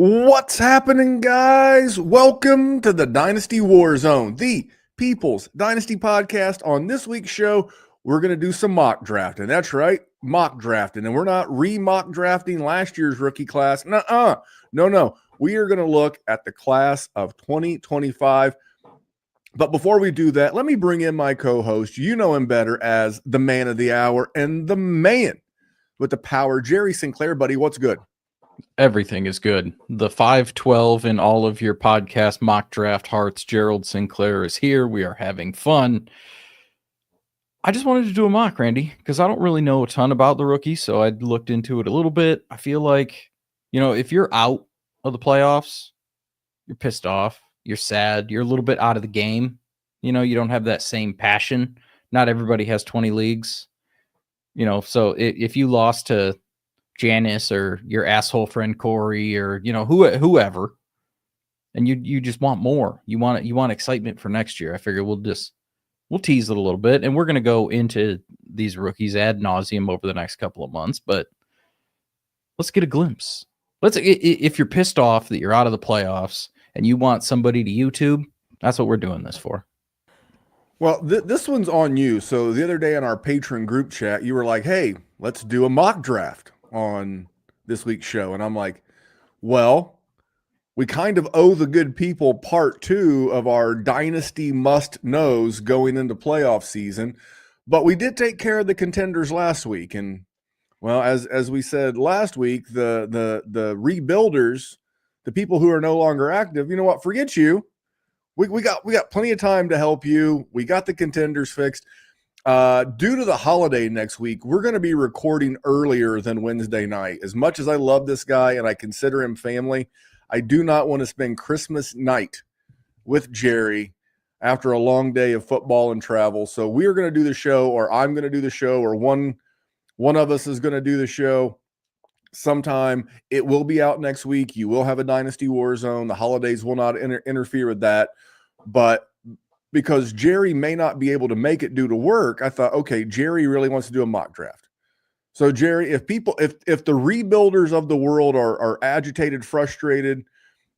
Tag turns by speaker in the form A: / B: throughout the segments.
A: What's happening, guys? Welcome to the Dynasty WarZone, the People's Dynasty podcast. On this week's show, we're going to do some mock drafting. That's right, mock drafting. And we're not re-mock drafting last year's rookie class. No. We are going to look at the class of 2025. But before we do that, let me bring in my co-host. You know him better as the man of the hour and the man with the power, Jerry Sinclair. Buddy, what's good?
B: Everything is good. The 512 in all of your podcast mock draft hearts, Gerald Sinclair, is here. We are having fun. I just wanted to do a mock, Randy, because I don't really know a ton about the rookie, so I looked into it a little bit. I feel like, if you're out of the playoffs, you're pissed off, you're sad, you're a little bit out of the game. You don't have that same passion. Not everybody has 20 leagues. So if you lost to Janice or your asshole friend Corey or whoever, and you just want more. You want excitement for next year. I figure we'll tease it a little bit, and we're going to go into these rookies ad nauseum over the next couple of months. But let's get a glimpse. If you're pissed off that you're out of the playoffs and you want somebody to YouTube, that's what we're doing this for.
A: Well, this one's on you. So the other day in our patron group chat, you were like, "Hey, let's do a mock draft on this week's show." And I'm like, well, we kind of owe the good people part 2 of our dynasty must knows going into playoff season, but we did take care of the contenders last week. And well, as we said last week, the rebuilders, the people who are no longer active, you know what, forget you. We got plenty of time to help you. We got the contenders fixed. Due to the holiday next week, we're going to be recording earlier than Wednesday night. As much as I love this guy and I consider him family, I do not want to spend Christmas night with Jerry after a long day of football and travel. So we are going to do the show, or I'm going to do the show, or one of us is going to do the show sometime. It will be out next week. You will have a Dynasty WarZone. The holidays will not interfere with that. But because Jerry may not be able to make it due to work, I thought, okay, Jerry really wants to do a mock draft. So Jerry, if the rebuilders of the world are agitated, frustrated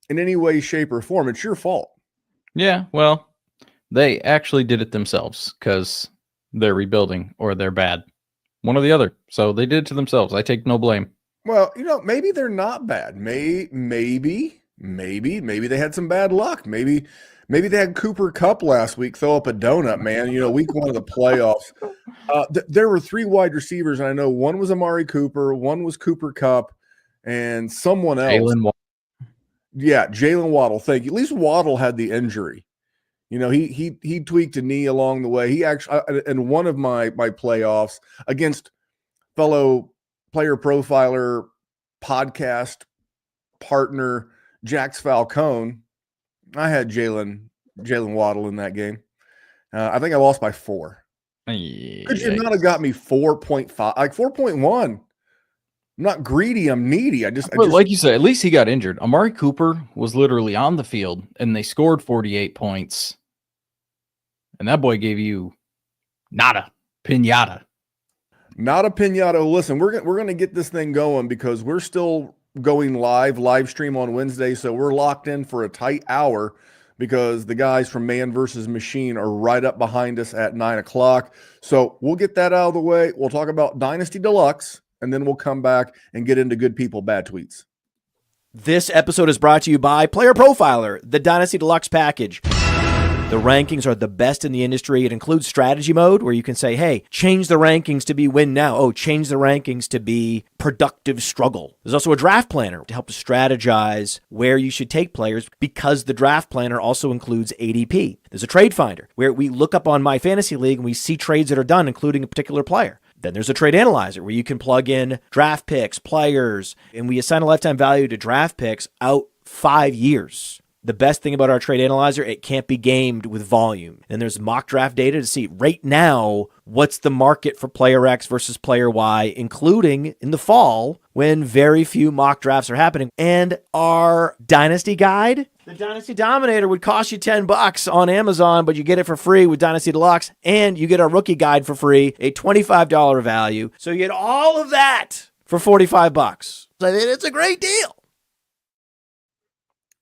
A: in any way, shape, or form, it's your fault.
B: Yeah, well, they actually did it themselves because they're rebuilding or they're bad. One or the other. So they did it to themselves. I take no blame.
A: Well, maybe they're not bad. Maybe they had some bad luck. Maybe they had Cooper Kupp last week throw up a donut, man. Week 1 of the playoffs. There were 3 wide receivers, and I know one was Amari Cooper, one was Cooper Kupp, and someone else. Jalen Waddle. Thank you. At least Waddle had the injury. He tweaked a knee along the way. He actually, in one of my playoffs against fellow player profiler podcast partner Jax Falcone, I had Jalen Waddle in that game. I think I lost by 4.
B: Yeah,
A: could you not have got me 4.5, like 4.1? I'm not greedy. I'm needy.
B: Like you said, at least he got injured. Amari Cooper was literally on the field, and they scored 48 points. And that boy gave you nada, pinata.
A: Not a pinata. Listen, we're going to get this thing going because we're still going live stream on Wednesday. So we're locked in for a tight hour because the guys from Man vs. Machine are right up behind us at 9:00. So we'll get that out of the way. We'll talk about Dynasty Deluxe, and then we'll come back and get into good people, bad tweets.
C: This episode is brought to you by Player Profiler, the Dynasty Deluxe package. The rankings are the best in the industry. It includes strategy mode where you can say, hey, change the rankings to be win now. Oh, change the rankings to be productive struggle. There's also a draft planner to help strategize where you should take players because the draft planner also includes ADP. There's a trade finder where we look up on My Fantasy League and we see trades that are done, including a particular player. Then there's a trade analyzer where you can plug in draft picks, players, and we assign a lifetime value to draft picks out 5 years. The best thing about our trade analyzer, it can't be gamed with volume. And there's mock draft data to see right now what's the market for player X versus player Y, including in the fall when very few mock drafts are happening. And our Dynasty guide, the Dynasty Dominator, would cost you $10 on Amazon, but you get it for free with Dynasty Deluxe, and you get our rookie guide for free, a $25 value. So you get all of that for $45. I mean, it's a great deal.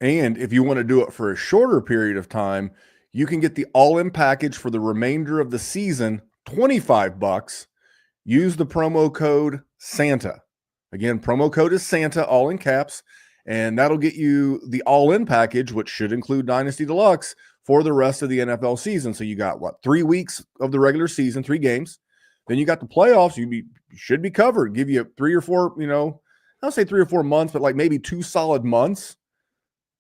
A: And if you want to do it for a shorter period of time, you can get the all-in package for the remainder of the season, $25. Use the promo code Santa. Again, promo code is Santa, all in caps, and that'll get you the all-in package, which should include Dynasty Deluxe, for the rest of the NFL season. So you got, 3 weeks of the regular season, 3 games. Then you got the playoffs. You should be covered. Give you 3 or 4, I'll say 3 or 4 months, but like maybe 2 solid months.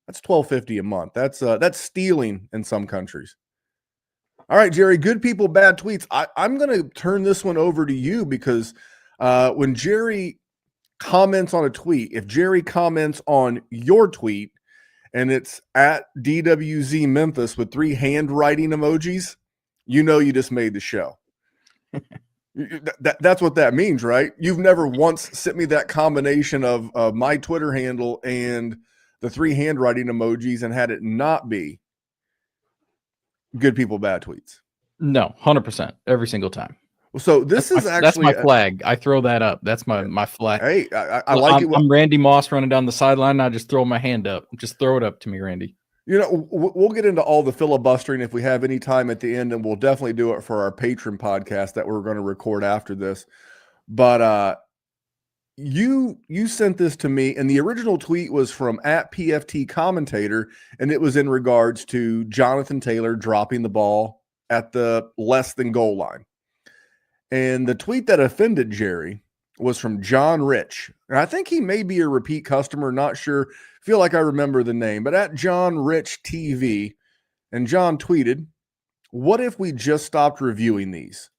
A: That's $12.50 a month. That's stealing in some countries. All right, Jerry, good people, bad tweets. I'm going to turn this one over to you because when Jerry comments on a tweet, if Jerry comments on your tweet and it's at DWZ Memphis with 3 handwriting emojis, you just made the show. That's what that means, right? You've never once sent me that combination of my Twitter handle and the 3 handwriting emojis and had it not be good people, bad tweets.
B: No, 100% every single time.
A: So that's
B: my flag. I throw that up. That's my flag.
A: Hey, I like it.
B: I'm Randy Moss running down the sideline. And I just throw my hand up. Just throw it up to me, Randy.
A: We'll get into all the filibustering if we have any time at the end, and we'll definitely do it for our patron podcast that we're going to record after this. But you sent this to me, and the original tweet was from at PFT Commentator, and it was in regards to Jonathan Taylor dropping the ball at the less than goal line. And the tweet that offended Jerry was from John Rich. And I think he may be a repeat customer, not sure. Feel like I remember the name, but at John Rich TV. And John tweeted, "What if we just stopped reviewing these?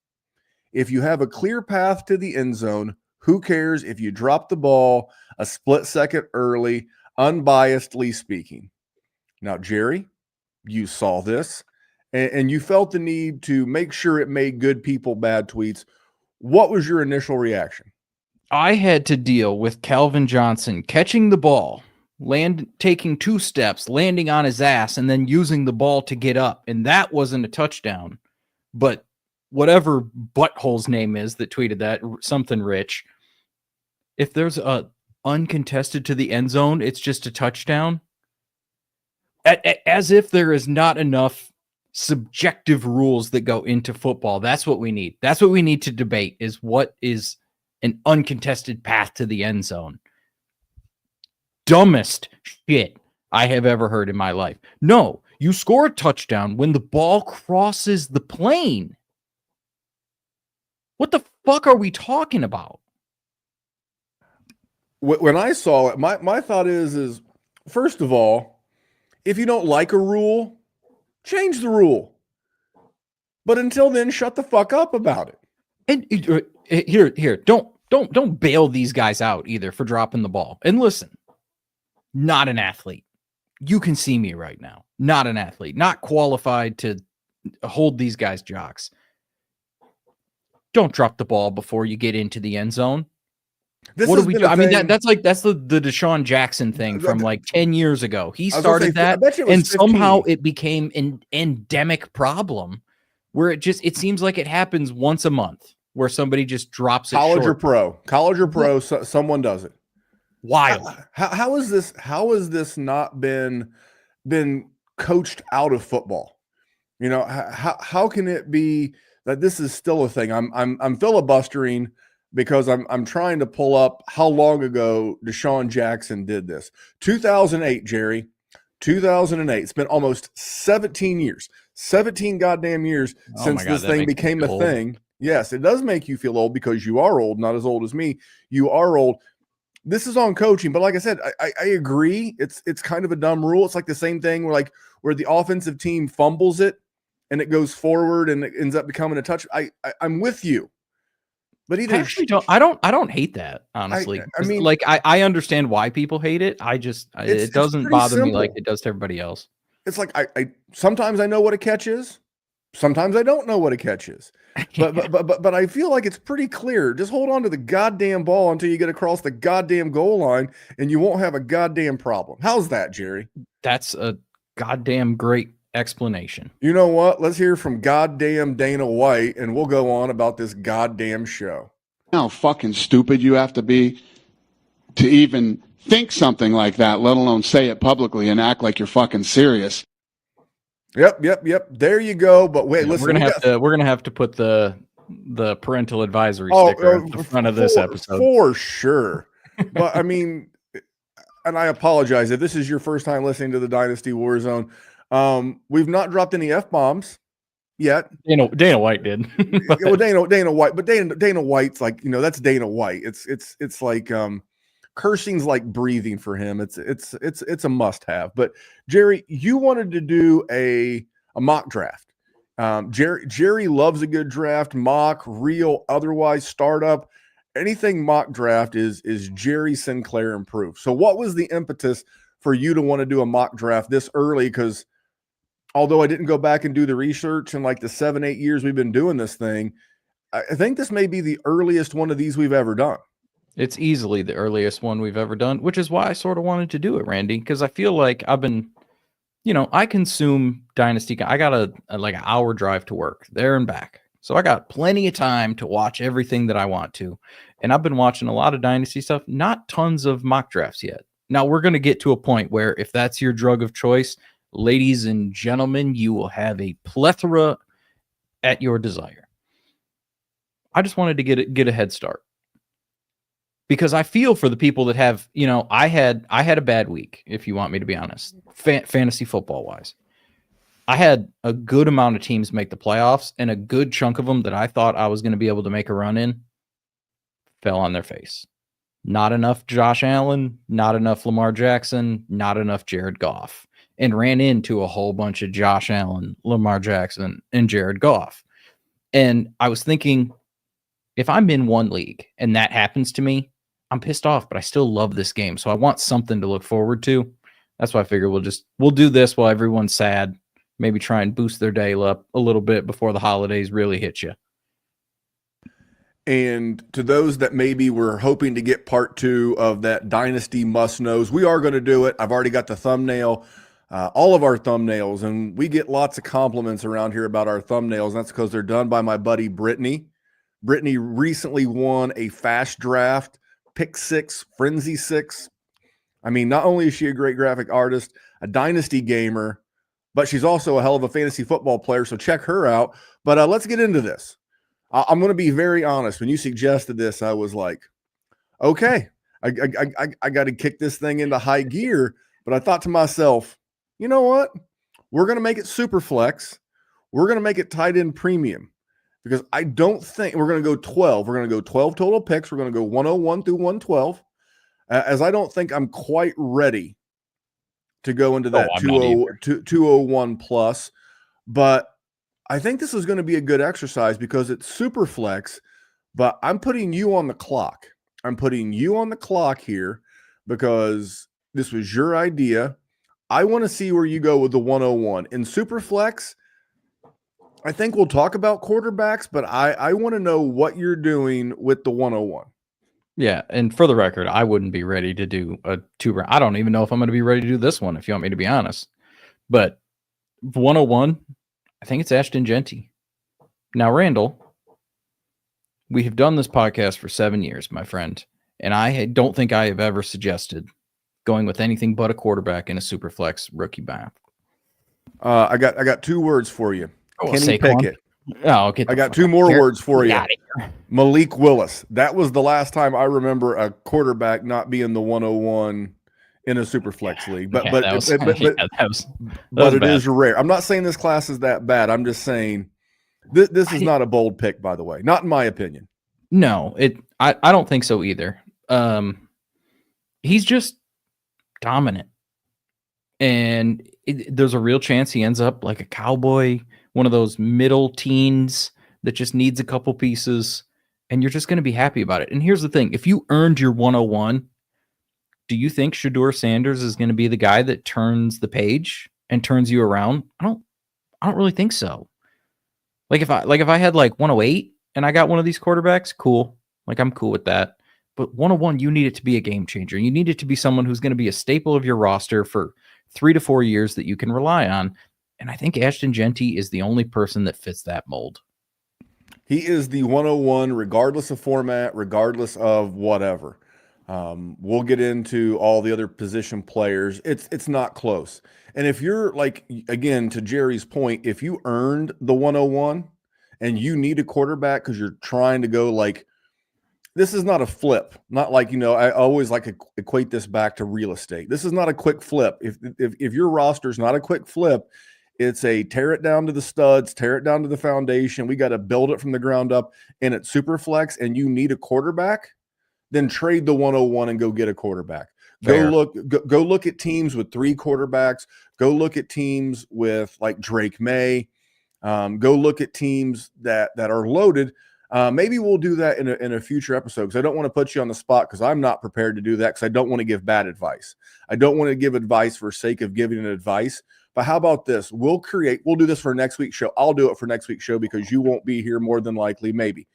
A: If you have a clear path to the end zone, who cares if you drop the ball a split second early, unbiasedly speaking?" Now, Jerry, you saw this. And you felt the need to make sure it made good people, bad tweets. What was your initial reaction?
B: I had to deal with Calvin Johnson catching the ball, taking 2 steps, landing on his ass, and then using the ball to get up. And that wasn't a touchdown. But whatever butthole's name is that tweeted that, something Rich, if there's a uncontested to the end zone, it's just a touchdown. As if there is not enough subjective rules that go into football. That's what we need. That's what we need to debate, is what is an uncontested path to the end zone. Dumbest shit I have ever heard in my life. No, you score a touchdown when the ball crosses the plane. What the fuck are we talking about?
A: When I saw it, my thought is first of all, if you don't like a rule, change the rule. But until then, shut the fuck up about it.
B: And here, don't bail these guys out either for dropping the ball. And listen, not an athlete. You can see me right now. Not an athlete, not qualified to hold these guys jocks. Don't drop the ball before you get into the end zone. What do we do? I mean, that's the Deshaun Jackson thing from like 10 years ago. He started that, and somehow it became an endemic problem where it seems like it happens once a month where somebody just drops it.
A: College or pro, someone does it.
B: Wild.
A: How is this not been coached out of football? How can it be that this is still a thing? I'm filibustering because I'm trying to pull up how long ago Deshaun Jackson did this. 2008, Jerry. 2008. It's been almost 17 years. 17 goddamn years since this thing became a thing. Yes, it does make you feel old because you are old, not as old as me. You are old. This is on coaching, but like I said, I agree. It's kind of a dumb rule. It's like the same thing where the offensive team fumbles it and it goes forward and it ends up becoming a touch. I'm with you. But either
B: I don't hate that, honestly. I mean, like I understand why people hate it. It doesn't bother me like it does to everybody else.
A: It's like I sometimes I know what a catch is, sometimes I don't know what a catch is. But I feel like it's pretty clear. Just hold on to the goddamn ball until you get across the goddamn goal line, and you won't have a goddamn problem. How's that, Jerry?
B: That's a goddamn great explanation.
A: You know what? Let's hear from goddamn Dana White, and we'll go on about this goddamn show.
D: How fucking stupid you have to be to even think something like that, let alone say it publicly and act like you're fucking serious.
A: Yep. There you go. But wait,
B: Yeah,
A: listen,
B: we're gonna have to put the parental advisory sticker at the front of this episode
A: for sure. But I mean, and I apologize if this is your first time listening to the Dynasty Warzone. We've not dropped any F-bombs yet.
B: Dana White did.
A: Well, Dana White, but Dana White's like, that's Dana White. It's like cursing's like breathing for him. It's a must-have. But Jerry, you wanted to do a mock draft. Jerry loves a good draft, mock, real, otherwise, startup. Anything mock draft is Jerry Sinclair improved. So what was the impetus for you to want to do a mock draft this early? Because although I didn't go back and do the research in like the 7-8 years we've been doing this thing, I think this may be the earliest one of these we've ever done.
B: It's easily the earliest one we've ever done, which is why I sort of wanted to do it, Randy, because I feel like I've been, I consume Dynasty. I got like an hour drive to work there and back. So I got plenty of time to watch everything that I want to. And I've been watching a lot of Dynasty stuff, not tons of mock drafts yet. Now we're going to get to a point where if that's your drug of choice, ladies and gentlemen, you will have a plethora at your desire. I just wanted to get a head start. Because I feel for the people that have, I had a bad week, if you want me to be honest, fantasy football wise. I had a good amount of teams make the playoffs, and a good chunk of them that I thought I was going to be able to make a run in fell on their face. Not enough Josh Allen, not enough Lamar Jackson, not enough Jared Goff, and ran into a whole bunch of Josh Allen, Lamar Jackson, and Jared Goff. And I was thinking, if I'm in one league and that happens to me, I'm pissed off, but I still love this game. So I want something to look forward to. That's why I figure we'll do this while everyone's sad. Maybe try and boost their day up a little bit before the holidays really hit you.
A: And to those that maybe were hoping to get part 2 of that Dynasty Must Knows, we are going to do it. I've already got the thumbnail, all of our thumbnails, and we get lots of compliments around here about our thumbnails. And that's because they're done by my buddy Brittany. Brittany recently won a fast draft, Pick 6, Frenzy 6. I mean, not only is she a great graphic artist, a Dynasty gamer, but she's also a hell of a fantasy football player, so check her out. But let's get into this. I'm going to be very honest. When you suggested this, I was like, okay, I got to kick this thing into high gear. But I thought to myself, you know what? We're going to make it super flex. We're going to make it tight end premium. Because I don't think we're going to go 12. We're going to go 12 total picks. We're going to go 101 through 112. As I don't think I'm quite ready to go into that 201 plus. But I think this is going to be a good exercise because it's super flex. But I'm putting you on the clock. I'm putting you on the clock here because this was your idea. I want to see where you go with the 101. In super flex, I think we'll talk about quarterbacks, but I want to know what you're doing with the 101.
B: Yeah, and for the record, I wouldn't be ready to do a 2-round. I don't even know if I'm going to be ready to do this one, if you want me to be honest. But 101, I think it's Ashton Genty. Now, Randall, we have done this podcast for 7 years, my friend, and I don't think I have ever suggested going with anything but a quarterback in a super flex rookie bath.
A: I got 2 words for you. Kenny
B: Saquon.
A: Pickett.
B: Oh,
A: I got 2 more words for you. Malik Willis. That was the last time I remember a quarterback not being the 101 in a super flex league. But it is rare. I'm not saying this class is that bad. I'm just saying this is not a bold pick, by the way. Not in my opinion.
B: No, I don't think so either. He's just dominant. And there's a real chance he ends up like a Cowboy, one of those middle teens that just needs a couple pieces, and you're just going to be happy about it. And here's the thing. If you earned your 101, do you think Shedeur Sanders is going to be the guy that turns the page and turns you around? I don't really think so. Like if I had like 108 and I got one of these quarterbacks, cool. Like I'm cool with that. But 101, you need it to be a game changer. You need it to be someone who's going to be a staple of your roster for 3 to 4 years that you can rely on. And I think Ashton Genty is the only person that fits that mold.
A: He is the 101, regardless of format, regardless of whatever. We'll get into all the other position players. It's not close. And if you're like, again, to Jerry's point, if you earned the 101 and you need a quarterback because you're trying to go like, this is not a flip. Not like, I always like to equate this back to real estate. This is not a quick flip. If your roster is not a quick flip, it's a tear it down to the studs, tear it down to the foundation. We got to build it from the ground up, and it's super flex, and you need a quarterback, then trade the 101 and go get a quarterback.
B: Fair.
A: Go look at teams with 3 quarterbacks. Go look at teams with like Drake May. Go look at teams that are loaded. Maybe we'll do that in a future episode, because I don't want to put you on the spot, because I'm not prepared to do that, because I don't want to give bad advice. I don't want to give advice for sake of giving an advice. But how about this? We'll do this for next week's show. I'll do it for next week's show because you won't be here, more than likely, maybe.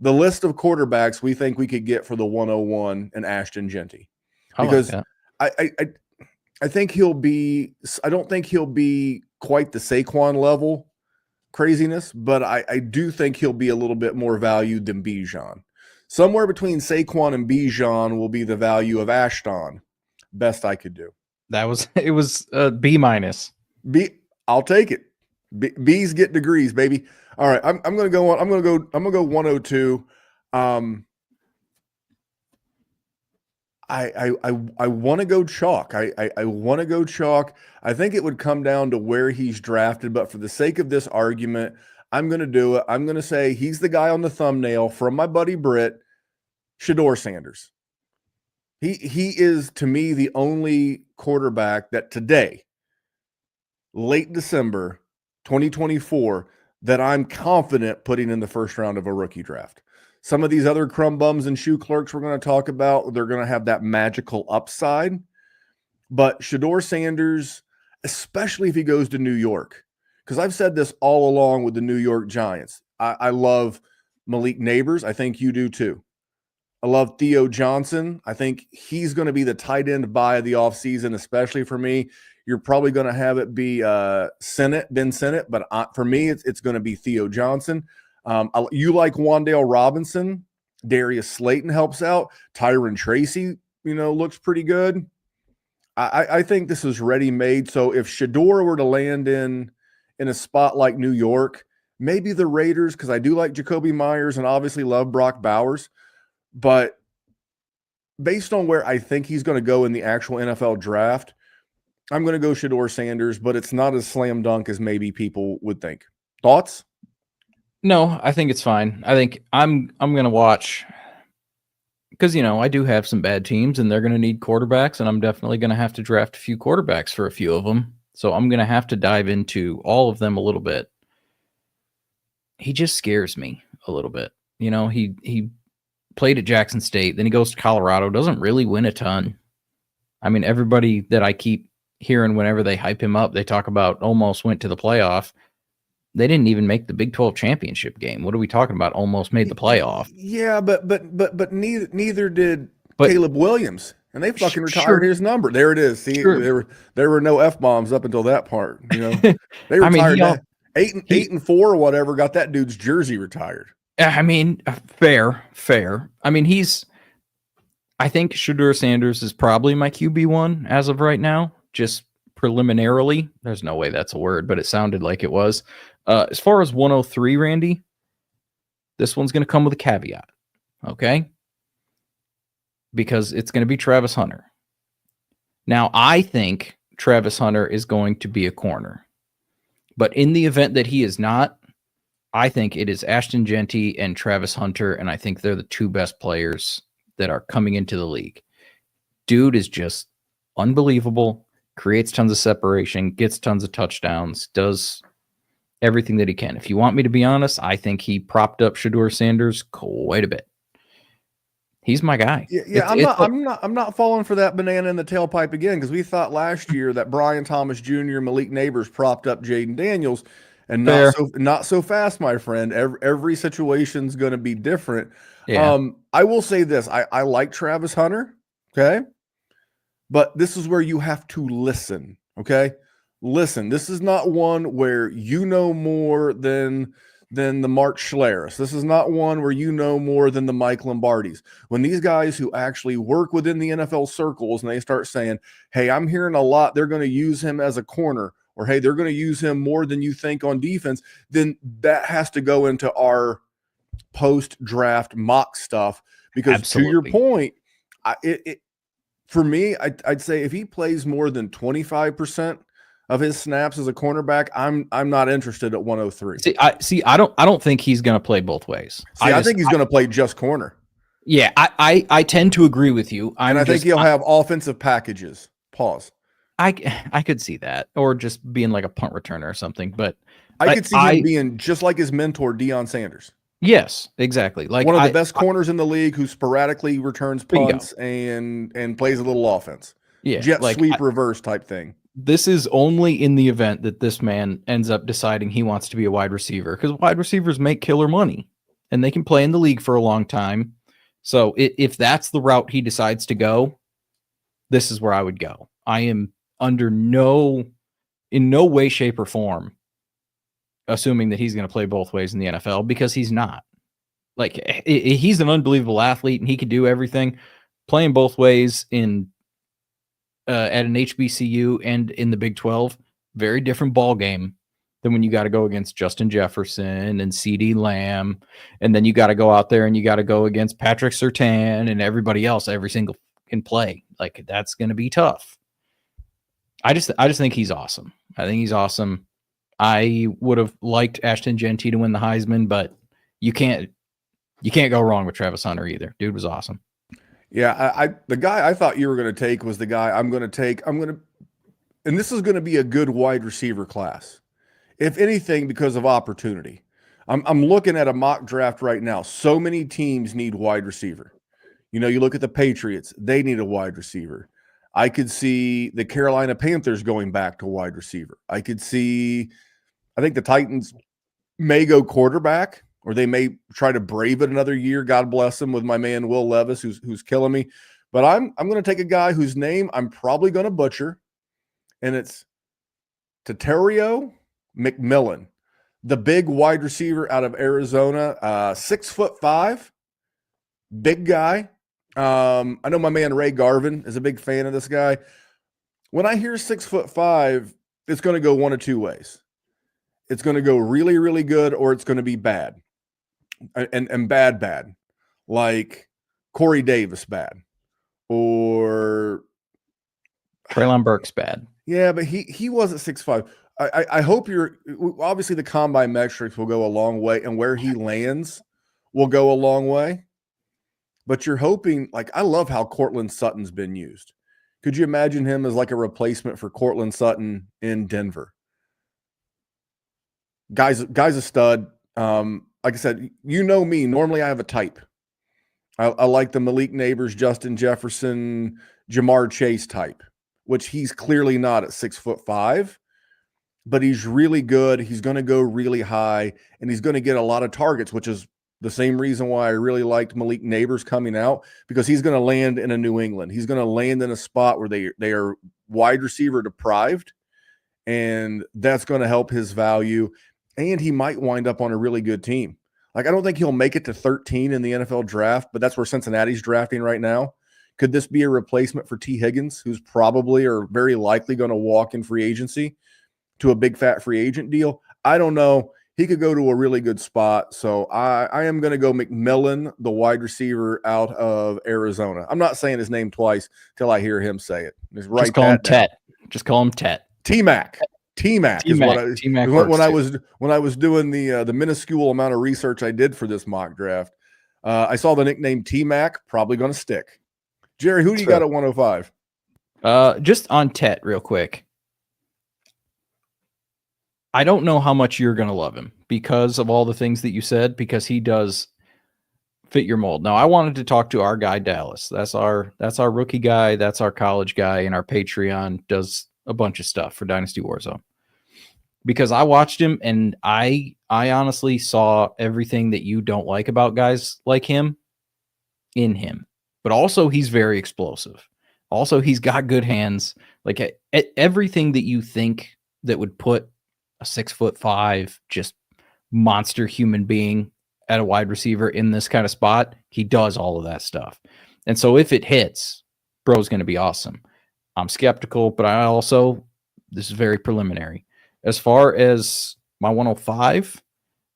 A: The list of quarterbacks we think we could get for the 101 and Ashton Genty. Because I think he'll be, I don't think he'll be quite the Saquon level craziness, but I do think he'll be a little bit more valued than Bijan. Somewhere between Saquon and Bijan will be the value of Ashton. Best I could do.
B: It was B minus.
A: I'll take it. B's get degrees, baby. All right, I'm gonna go 102. I want to go chalk. I want to go chalk. I think it would come down to where he's drafted, but for the sake of this argument, I'm going to do it. I'm going to say he's the guy on the thumbnail from my buddy Britt, Shedeur Sanders. He is, to me, the only quarterback that today, late December 2024, that I'm confident putting in the first round of a rookie draft. Some of these other crumb bums and shoe clerks we're going to talk about, they're going to have that magical upside. But Shedeur Sanders, especially if he goes to New York, because I've said this all along with the New York Giants. I love Malik Neighbors. I think you do too. I love Theo Johnson. I think he's going to be the tight end buy of the offseason, especially for me. You're probably going to have it be Ben Sinnott, but for me, it's going to be Theo Johnson. You like Wan'Dale Robinson. Darius Slayton helps out. Tyron Tracy, looks pretty good. I think this is ready-made. So if Shedeur were to land in a spot like New York, maybe the Raiders, because I do like Jacoby Myers and obviously love Brock Bowers. But based on where I think he's going to go in the actual NFL draft, I'm going to go Shedeur Sanders, but it's not as slam dunk as maybe people would think. Thoughts?
B: No, I think it's fine. I think I'm going to watch, because, I do have some bad teams and they're going to need quarterbacks, and I'm definitely going to have to draft a few quarterbacks for a few of them. So I'm going to have to dive into all of them a little bit. He just scares me a little bit. He played at Jackson State, then he goes to Colorado, doesn't really win a ton. I mean, everybody that I keep hearing whenever they hype him up, they talk about almost went to the playoff. They didn't even make the Big 12 championship game. What are we talking about? Almost made the playoff.
A: Yeah, but neither did Caleb Williams, and they fucking retired his number. There it is. See, there were no F-bombs up until that part. They retired 8 and 4 or whatever. Got that dude's jersey retired.
B: I mean, fair. I mean, I think Shedeur Sanders is probably my QB1 as of right now, just preliminarily. There's no way that's a word, but it sounded like it was. As far as 103, Randy, this one's going to come with a caveat, okay? Because it's going to be Travis Hunter. Now, I think Travis Hunter is going to be a corner. But in the event that he is not, I think it is Ashton Genty and Travis Hunter, and I think they're the two best players that are coming into the league. Dude is just unbelievable, creates tons of separation, gets tons of touchdowns, does everything that he can. If you want me to be honest, I think he propped up Shedeur Sanders quite a bit. He's my guy.
A: Yeah, I'm not falling for that banana in the tailpipe again, because we thought last year that Brian Thomas Jr., Malik Neighbors propped up Jaden Daniels. And not so fast, my friend. Every situation's going to be different.
B: Yeah.
A: I will say this. I like Travis Hunter, okay? But this is where you have to listen, okay? Listen, this is not one where you know more than than the Mark Schlereths. This is not one where you know more than the Mike Lombardis. When these guys who actually work within the NFL circles and they start saying, hey, I'm hearing a lot, they're going to use him as a corner, or hey, they're going to use him more than you think on defense, then that has to go into our post-draft mock stuff. Because
B: Absolutely.
A: to your point, for me, I'd say if he plays more than 25% of his snaps as a cornerback, I'm not interested at 103.
B: I don't think he's going to play both ways.
A: I think he's going to play just corner.
B: Yeah, I tend to agree with you.
A: I think he'll have offensive packages. Pause.
B: I could see that, or just being like a punt returner or something. But
A: I could see him being just like his mentor, Deion Sanders.
B: Yes, exactly. Like
A: one of the best corners in the league who sporadically returns punts and plays a little offense.
B: Yeah,
A: jet sweep reverse type thing.
B: This is only in the event that this man ends up deciding he wants to be a wide receiver, because wide receivers make killer money and they can play in the league for a long time. So if that's the route he decides to go, this is where I would go. I am in no way, shape, or form assuming that he's going to play both ways in the NFL, because he's not. Like, he's an unbelievable athlete and he can do everything. Playing both ways in at an HBCU and in the Big 12, very different ball game than when you got to go against Justin Jefferson and CeeDee Lamb, and then you got to go out there and you got to go against Patrick Surtain and everybody else every single can play. Like, that's going to be tough. I just think he's awesome. I think he's awesome. I would have liked Ashton Genty to win the Heisman, but you can't go wrong with Travis Hunter either. Dude was awesome.
A: Yeah, the guy I thought you were going to take was the guy I'm going to take. And this is going to be a good wide receiver class, if anything, because of opportunity. I'm looking at a mock draft right now. So many teams need wide receiver. You know, you look at the Patriots, they need a wide receiver. I could see the Carolina Panthers going back to wide receiver. I think the Titans may go quarterback, or they may try to brave it another year. God bless them, with my man Will Levis, who's killing me. But I'm going to take a guy whose name I'm probably going to butcher, and it's Taterio McMillan, the big wide receiver out of Arizona, 6'5", big guy. I know my man Ray Garvin is a big fan of this guy. When I hear 6'5", it's going to go one of two ways. It's going to go really, really good, or it's going to be bad. And bad, like Corey Davis bad, or
B: Treylon Burks bad.
A: Yeah, but he wasn't 6'5". I hope obviously the combine metrics will go a long way, and where he lands will go a long way. But you're hoping, like, I love how Cortland Sutton's been used. Could you imagine him as like a replacement for Cortland Sutton in Denver? Guy's a stud. Like I said, you know me. Normally I have a type. I like the Malik Neighbors, Justin Jefferson, Jamar Chase type, which he's clearly not at 6'5", but he's really good. He's going to go really high, and he's going to get a lot of targets, which is the same reason why I really liked Malik Neighbors coming out, because he's going to land in a New England. He's going to land in a spot where they are wide receiver deprived, and that's going to help his value. And he might wind up on a really good team. Like, I don't think he'll make it to 13 in the NFL draft, but that's where Cincinnati's drafting right now. Could this be a replacement for T. Higgins, who's probably or very likely going to walk in free agency to a big fat free agent deal? I don't know. He could go to a really good spot. So I am going to go McMillan, the wide receiver out of Arizona. I'm not saying his name twice till I hear him say it.
B: Just call him Tet. Just call him Tet.
A: T-Mac. T-Mac is what
B: when
A: I was doing the minuscule amount of research I did for this mock draft. I saw the nickname T-Mac, probably going to stick. Jerry, who do you got at 105?
B: Just on Tet real quick. I don't know how much you're going to love him because of all the things that you said, because he does fit your mold. Now, I wanted to talk to our guy, Dallas. That's our rookie guy. That's our college guy, and our Patreon does a bunch of stuff for Dynasty WarZone, because I watched him and I honestly saw everything that you don't like about guys like him in him. But also, he's very explosive. Also, he's got good hands. Like, everything that you think that would put a 6'5" just monster human being at a wide receiver in this kind of spot. He does all of that stuff. And so if it hits, bro's going to be awesome. I'm skeptical, but this is very preliminary. As far as my 105,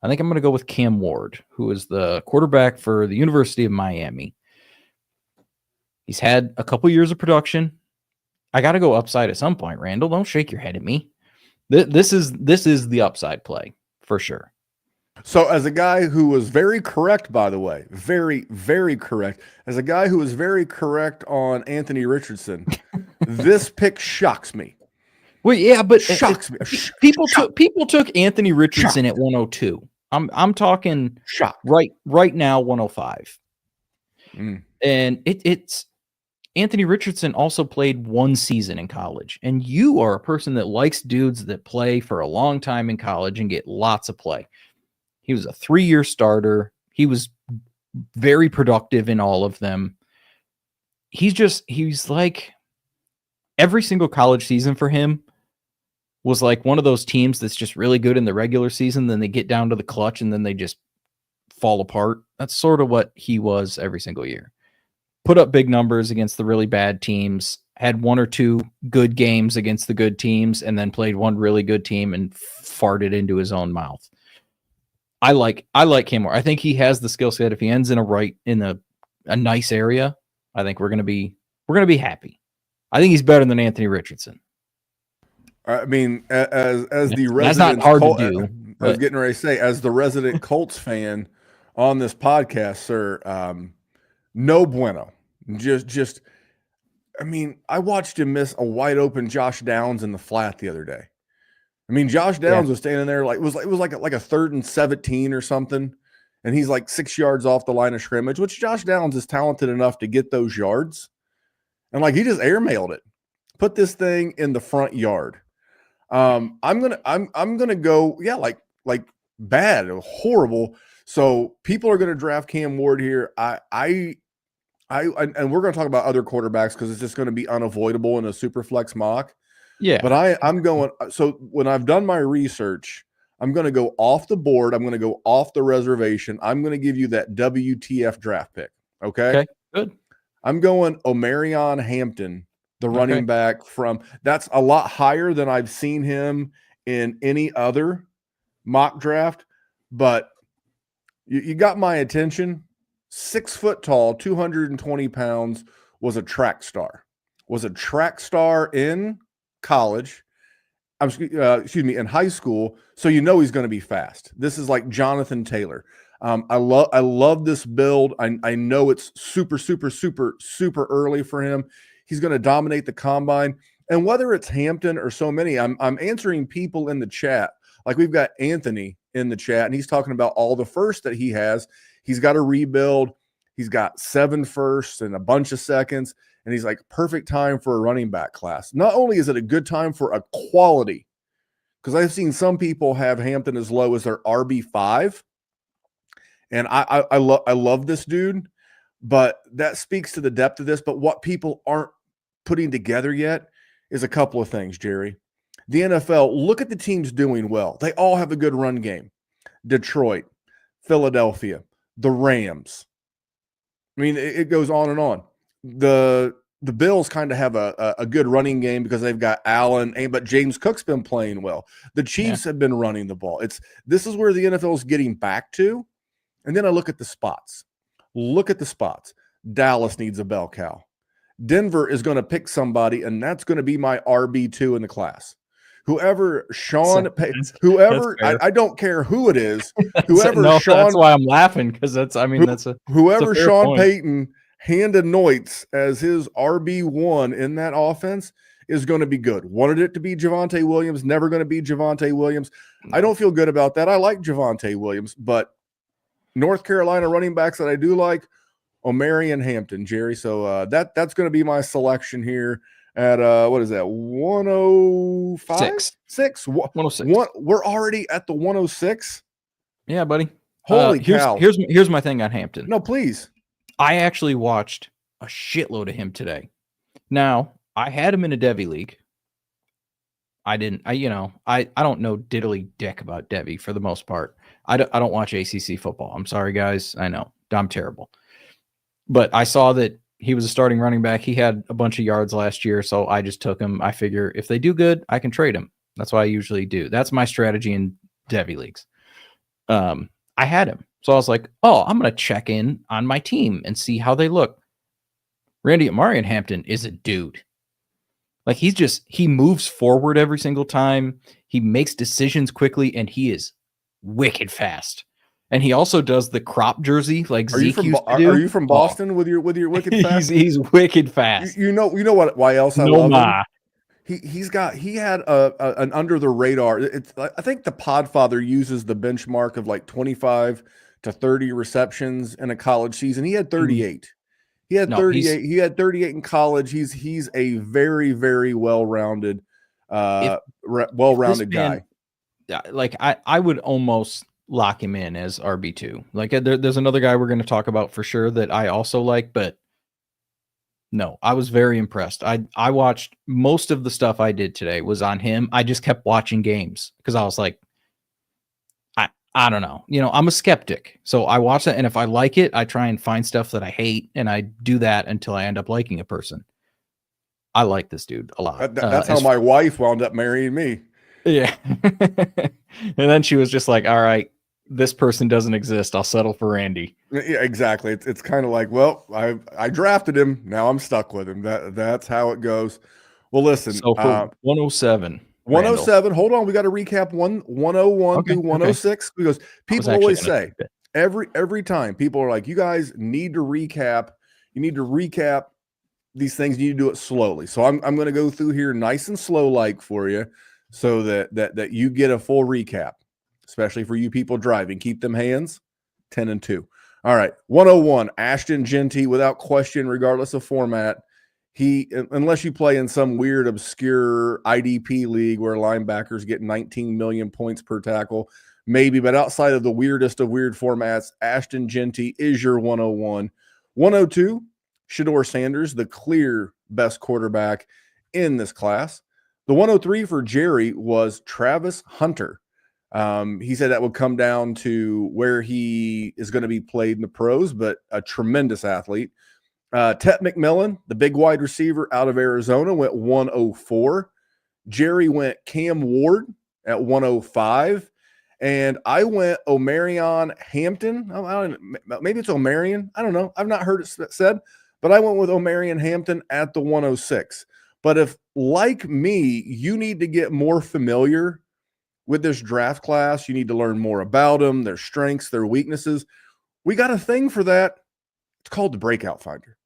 B: I think I'm going to go with Cam Ward, who is the quarterback for the University of Miami. He's had a couple years of production. I got to go upside at some point, Randall. Don't shake your head at me. This is the upside play for sure.
A: So as a guy who was very correct, by the way, very, very correct, as a guy who was very correct on Anthony Richardson, this pick shocks me.
B: Well, yeah, but
A: Shocks me.
B: People took Anthony Richardson at 102. I'm talking
A: Shock.
B: right now 105.
A: Mm.
B: And it's Anthony Richardson also played one season in college. And you are a person that likes dudes that play for a long time in college and get lots of play. He was a 3-year starter. He was very productive in all of them. He's like every single college season for him was like one of those teams that's just really good in the regular season. Then they get down to the clutch and then they just fall apart. That's sort of what he was every single year. Put up big numbers against the really bad teams, had 1 or 2 good games against the good teams, and then played one really good team and farted into his own mouth. I like Cam Ward. I think he has the skill set. If he ends in a nice area, I think we're gonna be happy. I think he's better than Anthony Richardson.
A: I mean, as the resident,
B: that's not hard to do.
A: I was getting ready to say, as the resident Colts fan on this podcast, sir, no bueno. Just, I mean, I watched him miss a wide open Josh Downs in the flat the other day. I mean, Josh Downs was standing there it was like a 3rd and 17 or something, and he's like 6 yards off the line of scrimmage, which Josh Downs is talented enough to get those yards, and like he just airmailed it, put this thing in the front yard. I'm gonna go like bad, horrible. So people are gonna draft Cam Ward here. And we're gonna talk about other quarterbacks because it's just gonna be unavoidable in a super flex mock.
B: Yeah.
A: But I'm going, so when I've done my research, I'm going to go off the board. I'm going to go off the reservation. I'm going to give you that WTF draft pick. Okay.
B: Good.
A: I'm going Omarion Hampton, the running back that's a lot higher than I've seen him in any other mock draft, but you got my attention. 6 foot tall, 220 pounds, was a track star in college, in high school, so he's going to be fast. This is like Jonathan Taylor. I love this build. I know it's super, super, super, super early for him. He's going to dominate the combine. And whether it's Hampton or so many, I'm answering people in the chat. Like we've got Anthony in the chat, and he's talking about all the firsts that he has. He's got to rebuild. He's got 7 firsts and a bunch of seconds. And he's like, perfect time for a running back class. Not only is it a good time for a quality, because I've seen some people have Hampton as low as their RB5. And I love this dude, but that speaks to the depth of this. But what people aren't putting together yet is a couple of things, Jerry. The NFL, look at the teams doing well. They all have a good run game. Detroit, Philadelphia, the Rams. I mean, it goes on and on. The Bills kind of have a good running game because they've got Allen, but James Cook's been playing well. The Chiefs have been running the ball. This is where the NFL is getting back to. And then I look at the spots. Dallas needs a bell cow. Denver is going to pick somebody, and that's going to be my RB2 in the class. Whoever Sean, I don't care who it is. Whoever
B: that's why I'm laughing, because
A: whoever Sean
B: point.
A: Payton hand anoints as his RB1 in that offense is going to be good. Wanted it to be Javonte Williams, never going to be Javonte Williams. I don't feel good about that. I like Javonte Williams, but North Carolina running backs that I do like, Omarion Hampton, Jerry. So that's going to be my selection here at what is that? 105? 6? 106. We're already at the 106.
B: Yeah, buddy.
A: Holy cow.
B: Here's my thing on Hampton.
A: No, please.
B: I actually watched a shitload of him today. Now, I had him in a Devy league. I don't know diddly dick about Debbie for the most part. I don't watch ACC football. I'm sorry, guys. I know I'm terrible, but I saw that he was a starting running back. He had a bunch of yards last year, so I just took him. I figure if they do good, I can trade him. That's what I usually do. That's my strategy in Debbie leagues. I had him, so I was like, oh, I'm going to check in on my team and see how they look. Randy Amarian Hampton is a dude. Like he moves forward every single time. He makes decisions quickly, and he is wicked fast. And he also does the crop jersey like Zeke used to do.
A: Are you from Boston with your wicked fast?
B: He's wicked fast.
A: You know what? Why else I
B: No
A: love
B: ma.
A: him? He had an under the radar. I think the Podfather uses the benchmark of like 25 to 30 receptions in a college season. He had 38. He had 38. He had 38 in college. He's a very, very well-rounded guy.
B: Like I would almost lock him in as RB2. Like there's another guy we're going to talk about for sure that I also like, but no, I was very impressed. I watched most of the stuff I did today was on him. I just kept watching games because I was like, I don't know. I'm a skeptic. So I watch that, and if I like it, I try and find stuff that I hate, and I do that until I end up liking a person. I like this dude a lot.
A: That's how my wife wound up marrying me.
B: Yeah. And then she was just like, all right, this person doesn't exist. I'll settle for Randy.
A: Yeah, exactly. It's kind of like, well, I drafted him. Now I'm stuck with him. That's how it goes. Well, listen.
B: So for 107.
A: 107. Hold on. We got to recap 101 through 106 because people always say every time people are like, you guys need to recap. You need to recap these things. You need to do it slowly. So I'm going to go through here nice and slow like for you so that you get a full recap, especially for you people driving. Keep them hands 10 and 2. All right. 101, Ashton Genty, without question, regardless of format. He, unless you play in some weird, obscure IDP league where linebackers get 19 million points per tackle, maybe, but outside of the weirdest of weird formats, Ashton Genty is your 101. 102, Shedeur Sanders, the clear best quarterback in this class. The 103 for Jerry was Travis Hunter. He said that would come down to where he is going to be played in the pros, but a tremendous athlete. Tet McMillan, the big wide receiver out of Arizona, went 104. Jerry went Cam Ward at 105. And I went Omarion Hampton. Maybe it's Omarion. I don't know. I've not heard it said, but I went with Omarion Hampton at the 106. But if, like me, you need to get more familiar with this draft class, you need to learn more about them, their strengths, their weaknesses. We got a thing for that. It's called the Breakout Finder.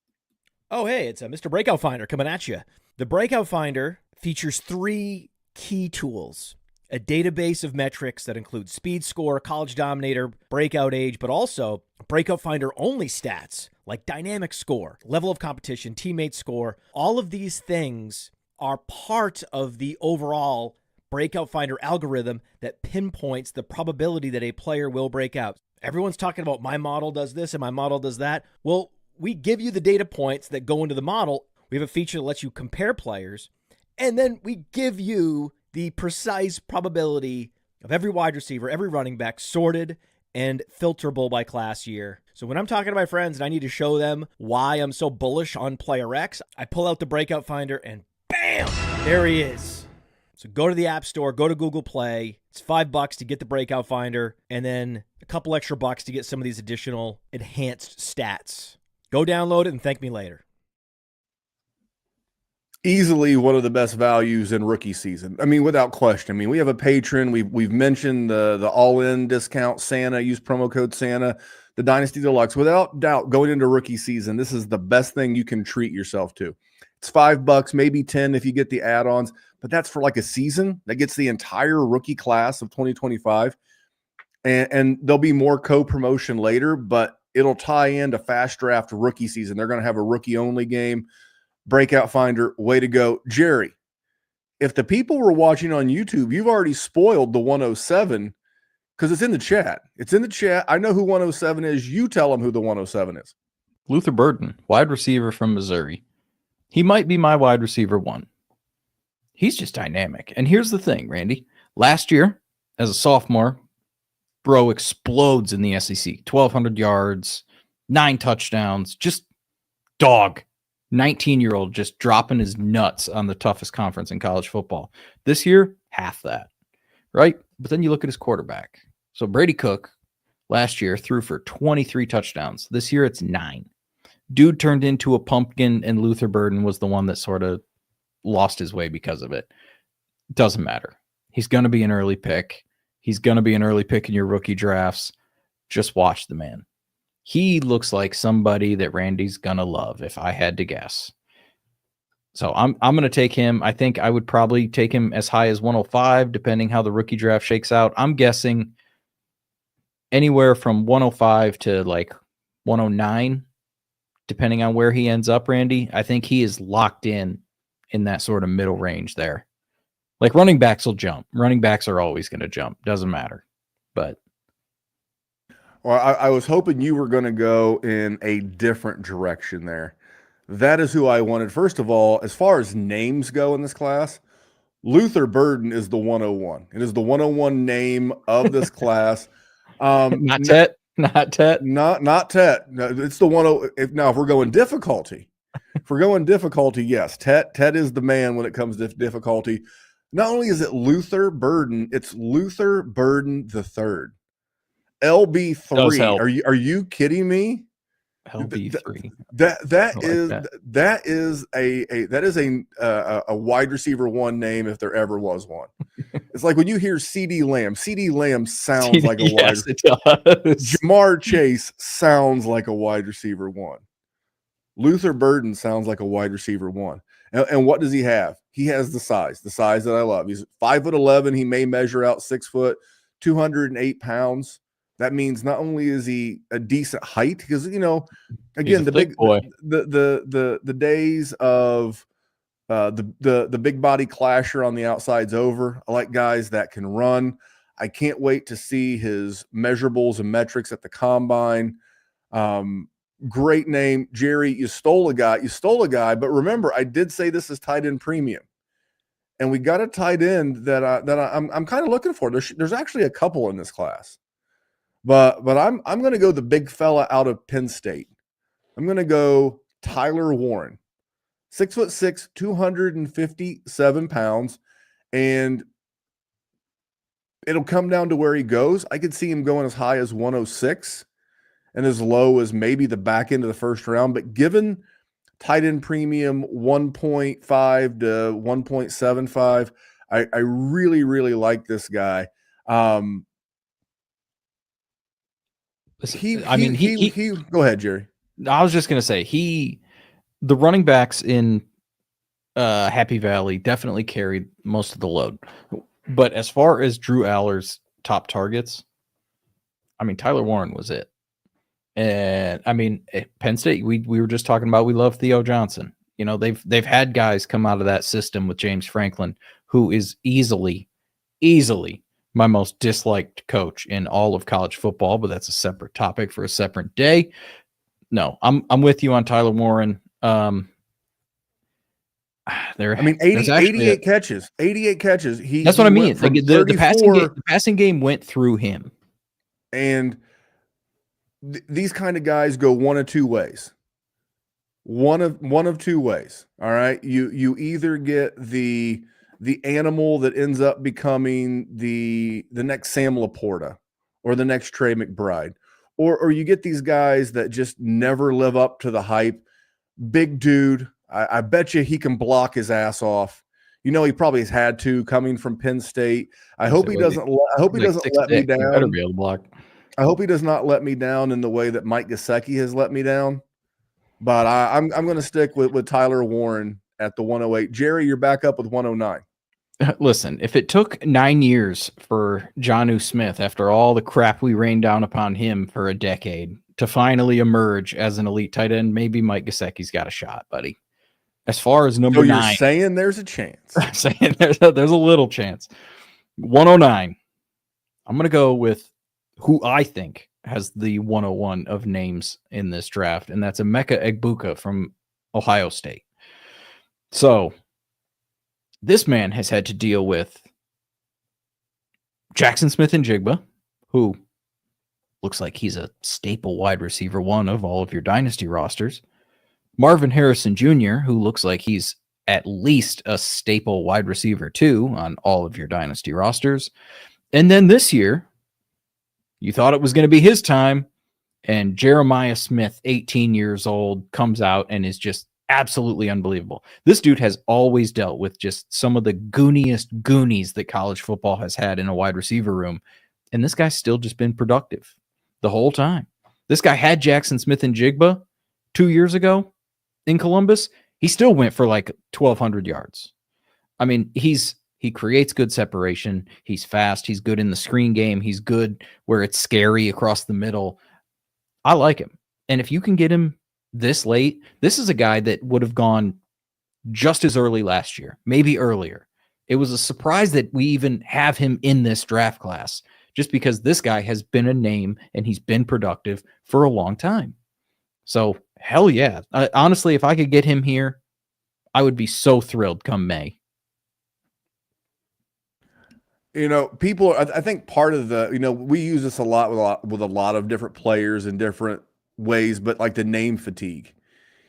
C: Oh, hey, it's Mr. Breakout Finder coming at you. The Breakout Finder features 3 key tools: a database of metrics that include speed score, college dominator, breakout age, but also Breakout Finder only stats like dynamic score, level of competition, teammate score. All of these things are part of the overall Breakout Finder algorithm that pinpoints the probability that a player will break out. Everyone's talking about my model does this and my model does that. Well, we give you the data points that go into the model. We have a feature that lets you compare players, and then we give you the precise probability of every wide receiver, every running back, sorted and filterable by class year. So when I'm talking to my friends and I need to show them why I'm so bullish on player X, I pull out the Breakout Finder and bam, there he is. So go to the App Store, go to Google Play. It's $5 to get the Breakout Finder, and then a couple extra bucks to get some of these additional enhanced stats. Go download it and thank me later.
A: Easily one of the best values in rookie season. I mean, without question. I mean, we have a patron. We've mentioned the all-in discount Santa. Use promo code Santa. The Dynasty Deluxe. Without doubt, going into rookie season, this is the best thing you can treat yourself to. It's $5, maybe 10 if you get the add-ons, but that's for like a season. That gets the entire rookie class of 2025. And there'll be more co-promotion later, but it'll tie into Fast Draft rookie season. They're going to have a rookie-only game. Breakout Finder, way to go. Jerry, if the people were watching on YouTube, you've already spoiled the 107 because it's in the chat. It's in the chat. I know who 107 is. You tell them who the 107 is.
B: Luther Burden, wide receiver from Missouri. He might be my wide receiver 1. He's just dynamic. And here's the thing, Randy. Last year, as a sophomore, bro explodes in the SEC. 1,200 yards, 9 touchdowns, just dog. 19-year-old just dropping his nuts on the toughest conference in college football. This year, half that, right? But then you look at his quarterback. So Brady Cook last year threw for 23 touchdowns. This year, it's 9. Dude turned into a pumpkin, and Luther Burden was the one that sort of lost his way because of it. Doesn't matter. He's going to be an early pick. He's going to be an early pick in your rookie drafts. Just watch the man. He looks like somebody that Randy's going to love, if I had to guess. So I'm going to take him. I think I would probably take him as high as 105, depending how the rookie draft shakes out. I'm guessing anywhere from 105 to like 109, depending on where he ends up, Randy. I think he is locked in that sort of middle range there. Like running backs will jump. Running backs are always going to jump. Doesn't matter. But
A: Well, I was hoping you were going to go in a different direction there. That is who I wanted. First of all, as far as names go in this class, Luther Burden is the 101. It is the 101 name of this class.
B: not Tet.
A: Not Tet. No, it's the 101. Now, if we're going difficulty, yes, Tet is the man when it comes to difficulty. Not only is it Luther Burden, it's Luther Burden the third. LB3. Are you kidding me?
B: LB3.
A: That is a wide receiver 1 name if there ever was one. It's like when you hear CD Lamb. CD Lamb sounds like a wide.
B: It does.
A: Jamar Chase sounds like a wide receiver 1. Luther Burden sounds like a wide receiver 1. And what does he have? He has the size that I love. He's 5'11". He may measure out 6 foot, 208 pounds. That means not only is he a decent height, because again, the big boy, the days of the big body clasher on the outside's over. I like guys that can run. I can't wait to see his measurables and metrics at the combine. Great name, Jerry. You stole a guy, but remember, I did say this is tight end premium, and we got a tight end that I'm kind of looking for. There's actually a couple in this class, but I'm going to go the big fella out of Penn State. I'm going to go Tyler Warren, 6'6", 257 pounds, and it'll come down to where he goes. I could see him going as high as 106. And as low as maybe the back end of the first round. But given tight end premium 1.5 to 1.75, I really, really like this guy. Go ahead, Jerry.
B: I was just going to say, the running backs in Happy Valley definitely carried most of the load. But as far as Drew Aller's top targets, Tyler Warren was it. And Penn State, we were just talking about, we love Theo Johnson. They've had guys come out of that system with James Franklin, who is easily my most disliked coach in all of college football, but that's a separate topic for a separate day. No, I'm with you on Tyler Warren.
A: 88 catches. 88 catches.
B: That's what I mean. The passing game went through him.
A: And these kind of guys go one of two ways. One of two ways. All right. You either get the animal that ends up becoming the next Sam Laporta or the next Trey McBride, or you get these guys that just never live up to the hype. Big dude. I bet you he can block his ass off. He probably has had to, coming from Penn State. I hope he doesn't let me down.
B: Better be able to block.
A: I hope he does not let me down in the way that Mike Gesicki has let me down. But I'm going to stick with Tyler Warren at the 108. Jerry, you're back up with 109.
B: Listen, if it took 9 years for Jonnu Smith, after all the crap we rained down upon him for a decade, to finally emerge as an elite tight end, maybe Mike Gesicki's got a shot, buddy. As far as number 9.
A: You're saying there's a chance.
B: I'm saying there's a little chance. 109. I'm going to go with who I think has the 101 of names in this draft, and that's Emeka Egbuka from Ohio State. So This man has had to deal with Jackson Smith and Jigba, who looks like he's a staple wide receiver one of all of your dynasty rosters. Marvin Harrison Jr., who looks like he's at least a staple wide receiver two on all of your dynasty rosters. And then this year, you thought it was going to be his time, and Jeremiah Smith, 18 years old, comes out and is just absolutely unbelievable. This dude has always dealt with just some of the gooniest goonies that college football has had in a wide receiver room. And this guy's still just been productive the whole time. This guy had Jackson Smith and Jigba 2 years ago in Columbus. He still went for like 1,200 yards. I mean, he creates good separation. He's fast. He's good in the screen game. He's good where it's scary across the middle. I like him. And if you can get him this late, this is a guy that would have gone just as early last year, maybe earlier. It was a surprise that we even have him in this draft class, just because this guy has been a name and he's been productive for a long time. So hell yeah. Honestly, if I could get him here, I would be so thrilled come May.
A: You know, people, I think part of the, you know, we use this a lot with a lot of different players in different ways, but like the name fatigue.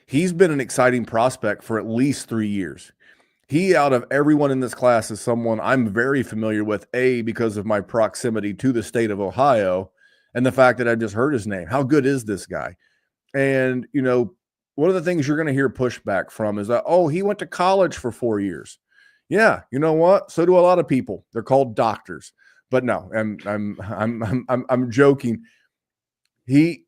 A: He's been an exciting prospect for at least 3 years. He, out of everyone in this class, is someone I'm very familiar with, because of my proximity to the state of Ohio and the fact that I just heard his name. How good is this guy? And, you know, one of the things you're going to hear pushback from is that, oh, he went to college for 4 years. Yeah, you know what? So do a lot of people. They're called doctors. But no, I'm joking. He's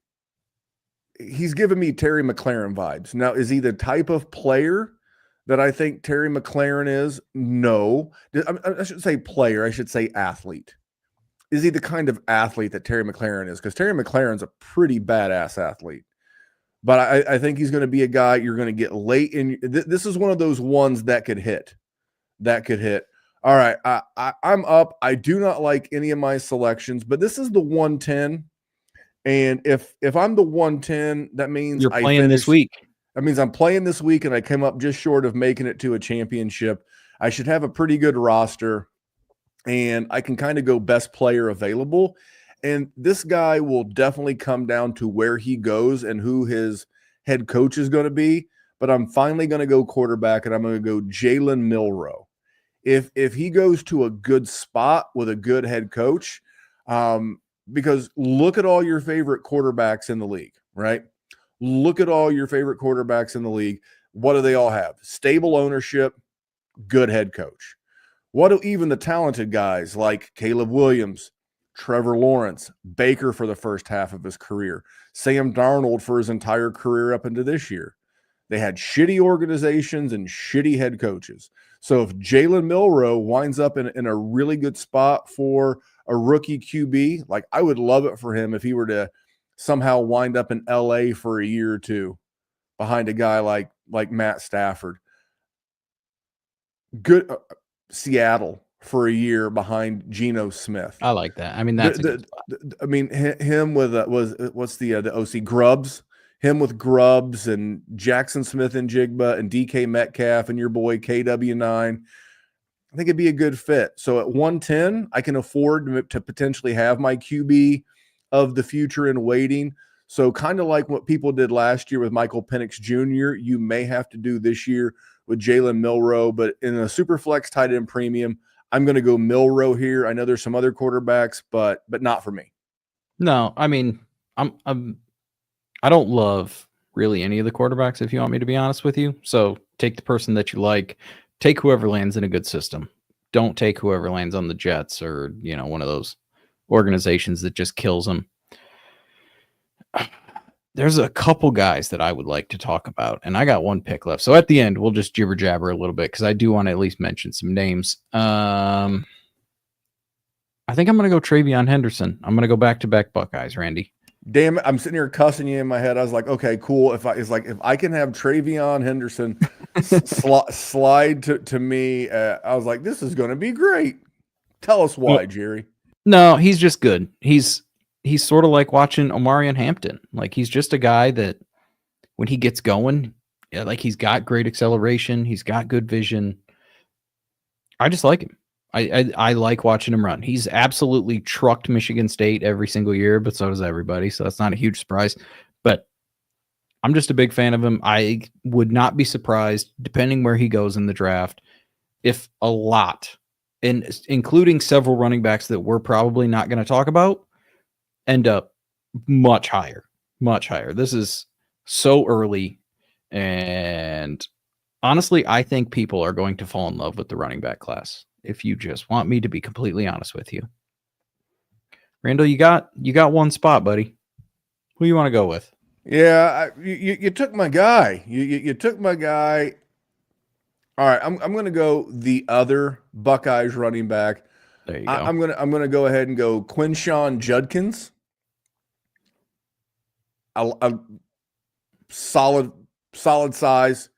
A: giving me Terry McLaurin vibes. Now, is he the type of player that I think Terry McLaurin is? No. I shouldn't say player. I should say athlete. Is he the kind of athlete that Terry McLaurin is? Because Terry McLaurin's a pretty badass athlete. But I think he's going to be a guy you're going to get late in. This is one of those ones that could hit. All right, I'm up. I do not like any of my selections, but this is the 110. And if I'm the 110, that means
B: you're playing this week.
A: That means I'm playing this week, and I came up just short of making it to a championship. I should have a pretty good roster, and I can kind of go best player available. And this guy will definitely come down to where he goes and who his head coach is going to be. But I'm finally going to go quarterback, and I'm going to go Jalen Milroe. If he goes to a good spot with a good head coach, because look at all your favorite quarterbacks in the league, right? Look at all your favorite quarterbacks in the league. What do they all have? Stable ownership, good head coach. What do even the talented guys like Caleb Williams, Trevor Lawrence, Baker for the first half of his career, Sam Darnold for his entire career up into this year? They had shitty organizations and shitty head coaches. So if Jalen Milroe winds up in a really good spot for a rookie QB, like I would love it for him if he were to somehow wind up in LA for a year or two behind a guy like Matt Stafford. Good Seattle for a year behind Geno Smith.
B: I like that. I mean, that's a good spot.
A: I mean, him with what's the OC Grubbs? Him with Grubbs and Jackson Smith and Jigba and DK Metcalf and your boy KW9. I think it'd be a good fit. So at 110, I can afford to potentially have my QB of the future in waiting. So kind of like what people did last year with Michael Penix Jr., you may have to do this year with Jalen Milroe. But in a super flex tight end premium, I'm going to go Milroe here. I know there's some other quarterbacks, but not for me.
B: No, I mean, I don't love really any of the quarterbacks, if you want me to be honest with you. So take the person that you like. Take whoever lands in a good system. Don't take whoever lands on the Jets or, you know, one of those organizations that just kills them. There's a couple guys that I would like to talk about, and I got one pick left. So at the end, we'll just jibber jabber a little bit because I do want to at least mention some names. I think I'm going to go Travion Henderson. I'm going to go back-to-back Buckeyes, Randy.
A: Damn it! I'm sitting here cussing you in my head. I was like, okay, cool. If I can have Travion Henderson slide to me, I was like, this is going to be great. Tell us why, Jerry.
B: No, he's just good. He's sort of like watching Omarion Hampton. Like he's just a guy that when he gets going, like he's got great acceleration, he's got good vision. I just like him. I like watching him run. He's absolutely trucked Michigan State every single year, but so does everybody. So that's not a huge surprise. But I'm just a big fan of him. I would not be surprised, depending where he goes in the draft, if a lot, including several running backs that we're probably not going to talk about, end up much higher. Much higher. This is so early. And honestly, I think people are going to fall in love with the running back class. If you just want me to be completely honest with you, Randall, you got one spot, buddy. Who you want to go with?
A: Yeah, you took my guy. You took my guy. All right, I'm going to go the other Buckeyes running back.
B: There you go.
A: I'm gonna go ahead and go Quinshawn Judkins. A solid size,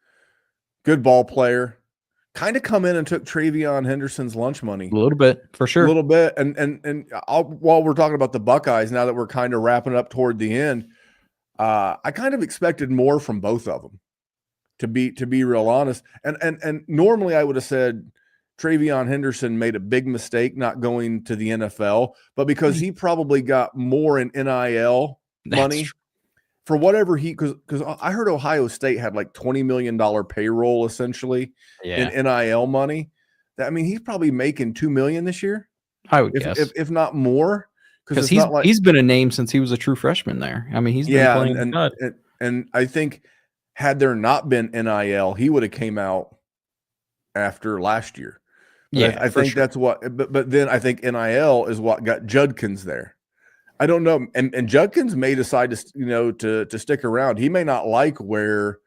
A: good ball player. Kind of come in and took Travion Henderson's lunch money.
B: A little bit, for sure.
A: A little bit. And while we're talking about the Buckeyes, now that we're kind of wrapping up toward the end, I kind of expected more from both of them, to be real honest. And normally I would have said Travion Henderson made a big mistake not going to the NFL, but because he probably got more in NIL money for whatever because I heard Ohio State had like $20 million payroll essentially in NIL money. I mean, he's probably making $2 million this year.
B: I would guess,
A: if not more,
B: because he's been a name since he was a true freshman there. I mean, he's been playing
A: and I think had there not been NIL, he would have came out after last year. But I think that's what. But then I think NIL is what got Judkins there. I don't know, and Judkins may decide to stick around. He may not like where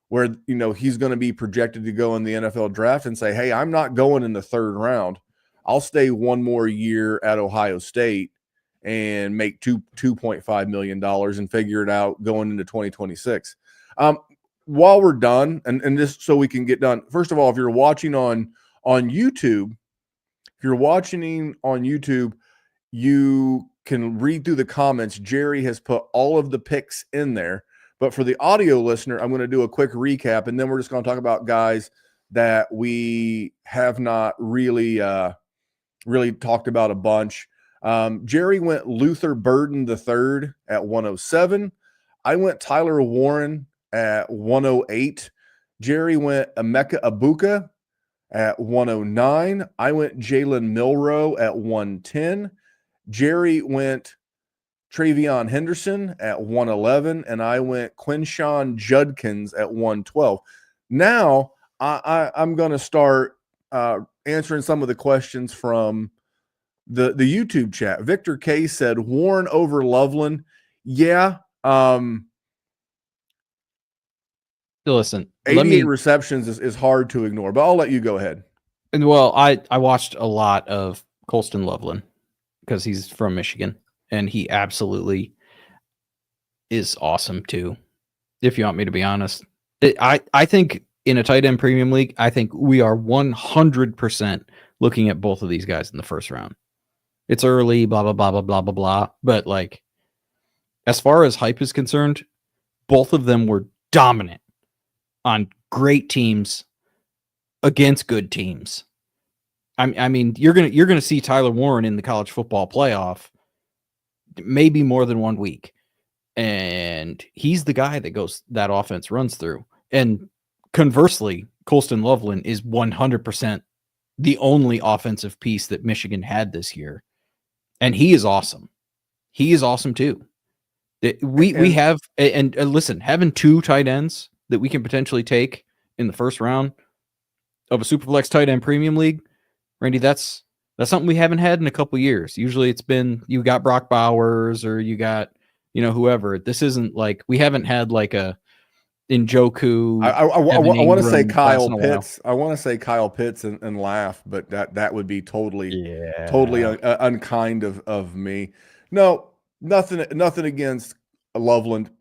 A: he's going to be projected to go in the NFL draft and say, hey, I'm not going in the third round. I'll stay one more year at Ohio State and make $2.5 million and figure it out going into 2026. While we're done, and just so we can get done, first of all, if you're watching on YouTube, you can read through the comments. Jerry has put all of the picks in there. But for the audio listener, I'm going to do a quick recap, and then we're just going to talk about guys that we have not really talked about a bunch. Jerry went Luther Burden III at 107. I went Tyler Warren at 108. Jerry went Emeka Abuka at 109. I went Jalen Milroe at 110. Jerry went Travion Henderson at 111, and I went Quinshawn Judkins at 112. Now I'm going to start answering some of the questions from the YouTube chat. Victor K said Warren over Loveland. Yeah.
B: Listen,
A: 88 receptions is hard to ignore, but I'll let you go ahead.
B: And well, I watched a lot of Colston Loveland because he's from Michigan, and he absolutely is awesome too. If you want me to be honest, I think in a tight end premium league, I think we are 100% looking at both of these guys in the first round. It's early, blah blah blah blah blah blah blah, but like as far as hype is concerned, both of them were dominant on great teams against good teams. I mean, you're gonna see Tyler Warren in the college football playoff maybe more than 1 week, and he's the guy that offense runs through. And conversely, Colston Loveland is 100% the only offensive piece that Michigan had this year, and he is awesome. He is awesome too. We have and listen, having two tight ends that we can potentially take in the first round of a Superflex tight end premium league, Randy, that's something we haven't had in a couple years. Usually it's been you got Brock Bowers or you got whoever. This isn't like we haven't had like a Njoku.
A: I want to say Kyle Pitts. I want to say Kyle Pitts and laugh, but that would be totally unkind of me. No, nothing against Loveland.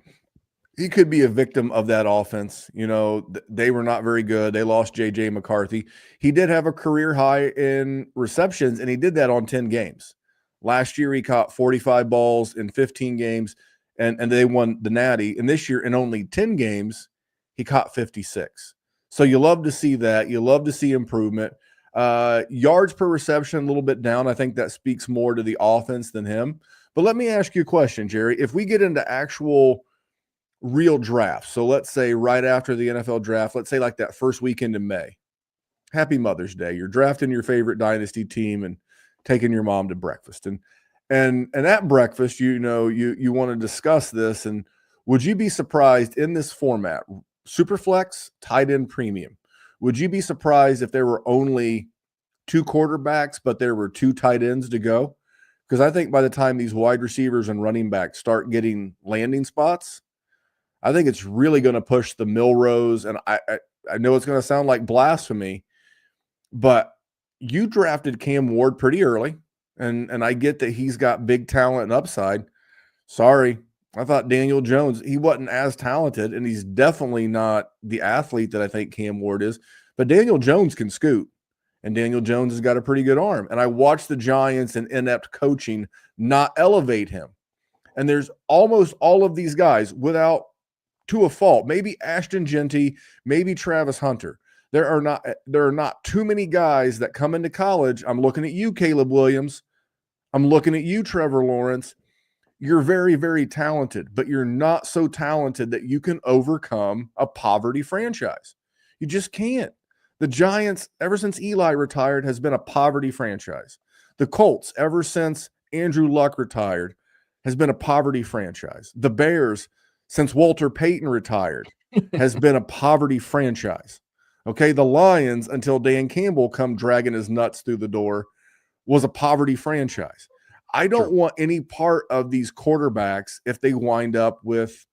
A: He could be a victim of that offense. They were not very good. They lost J.J. McCarthy. He did have a career high in receptions, and he did that on 10 games. Last year, he caught 45 balls in 15 games, and they won the Natty. And this year, in only 10 games, he caught 56. So you love to see that. You love to see improvement. Yards per reception, a little bit down. I think that speaks more to the offense than him. But let me ask you a question, Jerry. If we get into actual real drafts, so let's say right after the NFL draft, let's say like that first weekend in May, happy Mother's Day. You're drafting your favorite dynasty team and taking your mom to breakfast. And at breakfast, you want to discuss this. And would you be surprised in this format, Superflex, tight end premium, would you be surprised if there were only 2 quarterbacks, but there were 2 tight ends to go? Because I think by the time these wide receivers and running backs start getting landing spots, I think it's really going to push the Milrose. And I know it's going to sound like blasphemy, but you drafted Cam Ward pretty early. And I get that he's got big talent and upside. Sorry. I thought Daniel Jones, he wasn't as talented, and he's definitely not the athlete that I think Cam Ward is. But Daniel Jones can scoot, and Daniel Jones has got a pretty good arm. And I watched the Giants and inept coaching not elevate him. And there's almost all of these guys without, to a fault, maybe Ashton Genty, maybe Travis Hunter. There are not too many guys that come into college. I'm looking at you, Caleb Williams. I'm looking at you, Trevor Lawrence. You're very, very talented, but you're not so talented that you can overcome a poverty franchise. You just can't. The Giants, ever since Eli retired, has been a poverty franchise. The Colts, ever since Andrew Luck retired, has been a poverty franchise. The Bears, since Walter Payton retired, has been a poverty franchise. Okay, the Lions, until Dan Campbell come dragging his nuts through the door, was a poverty franchise. I don't want any part of these quarterbacks if they wind up with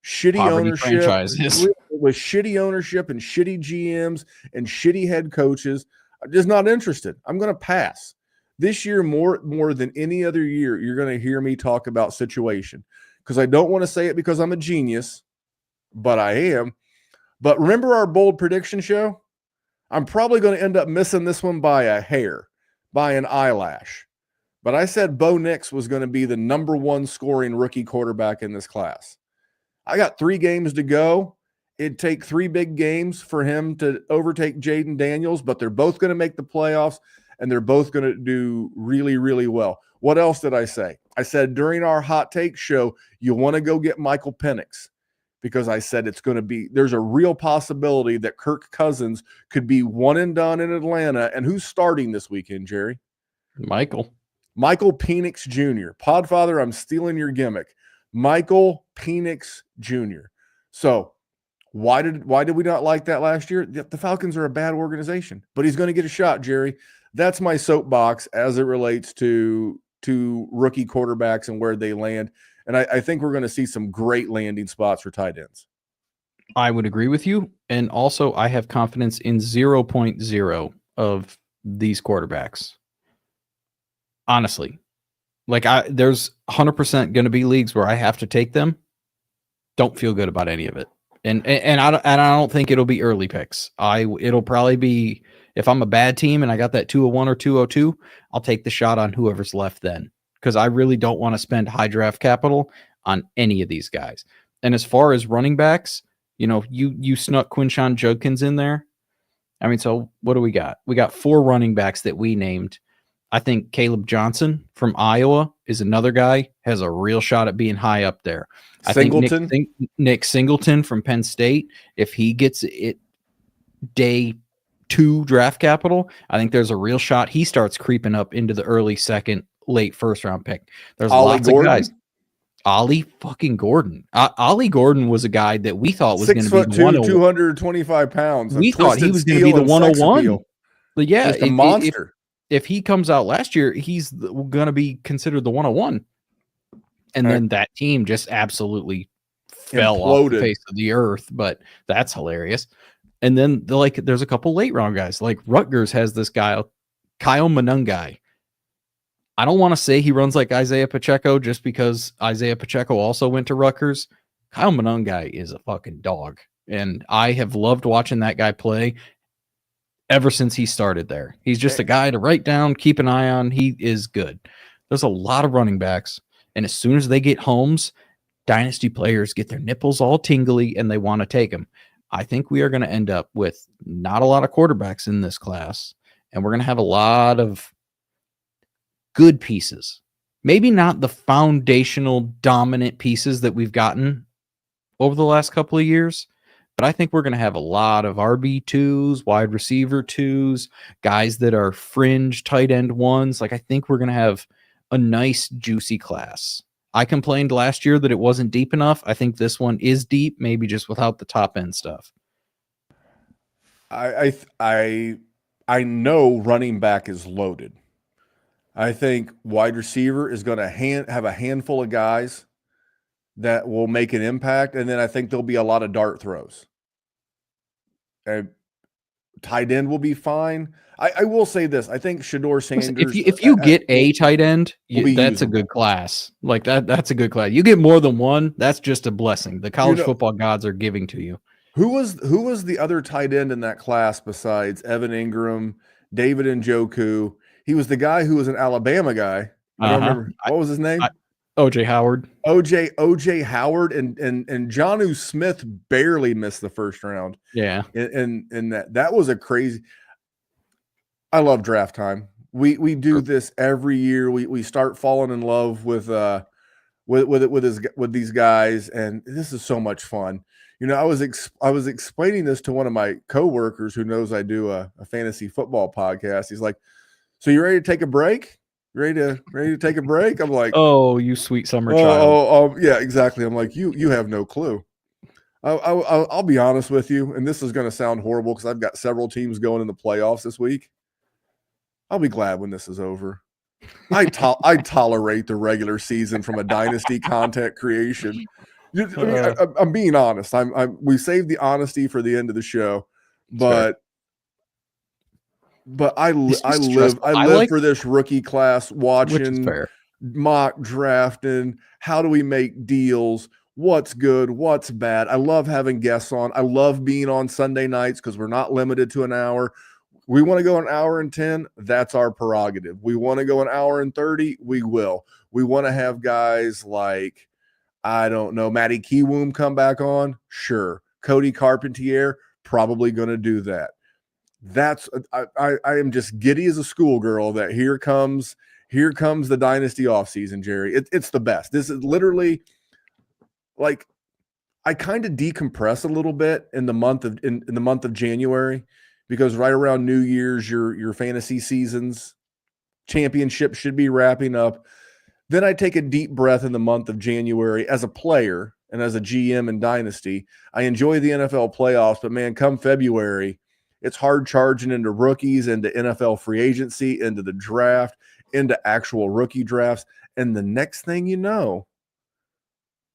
A: shitty
B: Poverty
A: ownership,
B: franchises.
A: with shitty ownership and shitty GMs and shitty head coaches. I'm just not interested. I'm going to pass. This year, more than any other year, you're going to hear me talk about situation, because I don't want to say it because I'm a genius, but I am. But remember our bold prediction show? I'm probably going to end up missing this one by a hair, by an eyelash. But I said Bo Nix was going to be the #1 scoring rookie quarterback in this class. I got 3 games to go. It'd take 3 big games for him to overtake Jaden Daniels, but they're both going to make the playoffs, and they're both going to do really, really well. What else did I say? I said during our hot take show, you want to go get Michael Penix, because I said there's a real possibility that Kirk Cousins could be one and done in Atlanta. And who's starting this weekend, Jerry?
B: Michael
A: Penix Jr. Podfather, I'm stealing your gimmick. Michael Penix Jr. So why did we not like that last year? The Falcons are a bad organization, but he's going to get a shot, Jerry. That's my soapbox as it relates to rookie quarterbacks and where they land. And I think we're going to see some great landing spots for tight ends.
B: I would agree with you. And also, I have confidence in 0.0 of these quarterbacks. Honestly, there's 100% going to be leagues where I have to take them. Don't feel good about any of it. And I don't think it'll be early picks. It'll probably be, if I'm a bad team and I got that 201 or 202, I'll take the shot on whoever's left then, because I really don't want to spend high draft capital on any of these guys. And as far as running backs, you snuck Quinshon Judkins in there. I mean, so what do we got? We got 4 running backs that we named. I think Caleb Johnson from Iowa is another guy, has a real shot at being high up there.
A: Singleton?
B: I think Nick Singleton from Penn State, if he gets it day 2 draft capital, I think there's a real shot he starts creeping up into the early second, late first round pick. There's lots of guys. Ollie fucking Gordon. Ollie Gordon was a guy that we thought was going to be
A: 6'2", 225 pounds.
B: We thought he was going to be the 101. But yeah,
A: just a monster.
B: If he comes out last year, he's going to be considered the 101. And then that team just absolutely fell off the face of the earth. But that's hilarious. And then there's a couple late round guys. Like Rutgers has this guy, Kyle Monungai. I don't want to say he runs like Isaiah Pacheco just because Isaiah Pacheco also went to Rutgers. Kyle Monungai is a fucking dog. And I have loved watching that guy play ever since he started there. He's just a guy to write down, keep an eye on. He is good. There's a lot of running backs. And as soon as they get homes, dynasty players get their nipples all tingly and they want to take them. I think we are going to end up with not a lot of quarterbacks in this class. and we're going to have a lot of good pieces. Maybe not the foundational dominant pieces that we've gotten over the last couple of years, but I think we're going to have a lot of RB2s, wide receiver 2s, guys that are fringe tight end 1s. Like, I think we're going to have a nice, juicy class. I complained last year that it wasn't deep enough. I think this one is deep, maybe just without the top end stuff.
A: I know running back is loaded. I think wide receiver is going to have a handful of guys that will make an impact, and then I think there'll be a lot of dart throws. And tight end will be fine. I will say this: I think Shador Sanders.
B: If you get a tight end, that's
A: usable.
B: a good class. Like that's a good class. You get more than one, that's just a blessing. The college football gods are giving to you.
A: Who was the other tight end in that class besides Evan Ingram, David Njoku? He was the guy who was an Alabama guy. I don't remember. What was his name?
B: OJ Howard.
A: OJ Howard and Jonnu Smith barely missed the first round.
B: Yeah.
A: And that was a crazy. I love draft time. We do this every year. We start falling in love with these guys, and this is so much fun. You know, I was explaining this to one of my coworkers who knows I do a fantasy football podcast. He's like, "So you ready to take a break? Ready to take a break?" I'm like,
B: "Oh, you sweet summer child."
A: Yeah, exactly. I'm like, you have no clue. I'll be honest with you, and this is going to sound horrible because I've got several teams going in the playoffs this week. I'll be glad when this is over. I tolerate the regular season from a dynasty content creation. I mean, I'm being honest. We saved the honesty for the end of the show, but I live for this rookie class, watching mock drafting. How do we make deals? What's good? What's bad? I love having guests on. I love being on Sunday nights because we're not limited to an hour. We want to go an hour and 10. That's our prerogative. We want to go an hour and 30. We will. We want to have guys like, I don't know, Matty Kiwoom come back on. Sure. Cody Carpentier, probably going to do that. I am just giddy as a schoolgirl that here comes the dynasty offseason, Jerry. It's the best. This is literally like, I kind of decompress a little bit in the month of January, because right around New Year's, your fantasy seasons, championship should be wrapping up. Then I take a deep breath in the month of January as a player and as a GM in Dynasty. I enjoy the NFL playoffs, but man, come February, it's hard charging into rookies, into NFL free agency, into the draft, into actual rookie drafts. And the next thing you know,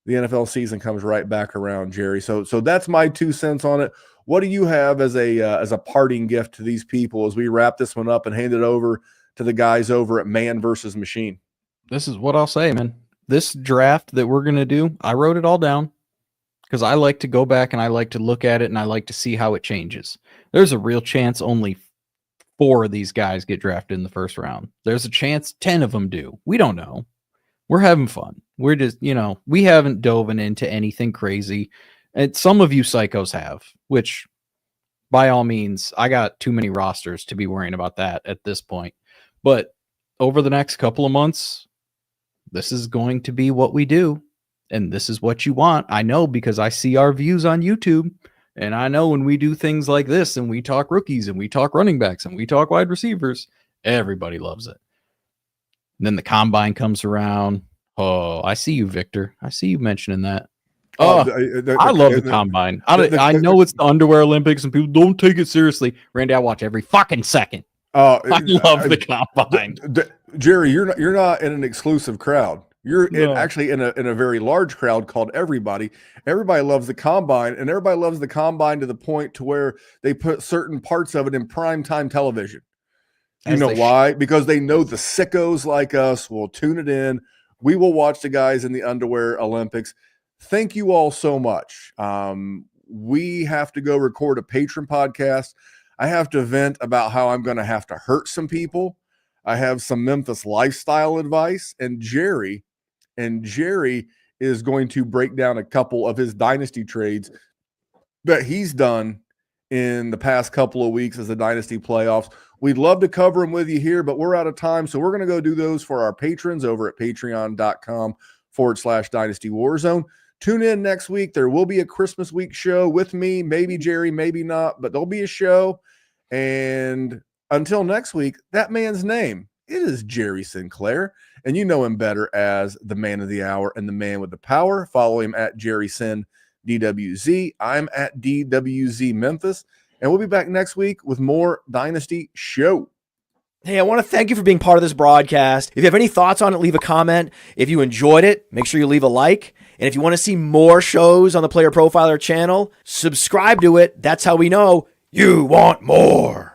A: the NFL season comes right back around, Jerry. So that's my 2 cents on it. What do you have as a parting gift to these people as we wrap this one up and hand it over to the guys over at Man versus Machine?
B: This is what I'll say, man. This draft that we're going to do, I wrote it all down because I like to go back and I like to look at it and I like to see how it changes. There's a real chance only 4 of these guys get drafted in the first round. There's a chance 10 of them do. We don't know. We're having fun. We're just, we haven't dove into anything crazy. And some of you psychos have, which by all means, I got too many rosters to be worrying about that at this point. But over the next couple of months, this is going to be what we do. And this is what you want. I know, because I see our views on YouTube. And I know when we do things like this and we talk rookies and we talk running backs and we talk wide receivers, everybody loves it. And then the combine comes around. Oh, I see you, Victor. I see you mentioning that. I love the combine. I know it's the underwear Olympics and people don't take it seriously. Randy, I watch every fucking second. I love the combine.
A: Jerry, you're not in an exclusive crowd. You're actually in a very large crowd called everybody. Everybody loves the combine, and everybody loves the combine to the point to where they put certain parts of it in primetime television. You know why? Because they know the sickos like us will tune it in. We will watch the guys in the underwear Olympics. Thank you all so much. We have to go record a patron podcast. I have to vent about how I'm going to have to hurt some people. I have some Memphis lifestyle advice, and Jerry is going to break down a couple of his dynasty trades that he's done in the past couple of weeks as the dynasty playoffs. We'd love to cover them with you here, but we're out of time. So we're going to go do those for our patrons over at patreon.com/Dynasty WarZone. Tune in next week. There will be a Christmas week show with me, maybe Jerry, maybe not, but there'll be a show. And until next week, that man's name, it is Jerry Sinclair. And you know him better as the man of the hour and the man with the power. Follow him at JerrySin_DWZ. I'm at DWZ Memphis. And we'll be back next week with more Dynasty Show.
C: Hey, I want to thank you for being part of this broadcast. If you have any thoughts on it, leave a comment. If you enjoyed it, make sure you leave a like. And if you want to see more shows on the Player Profiler channel, subscribe to it. That's how we know you want more.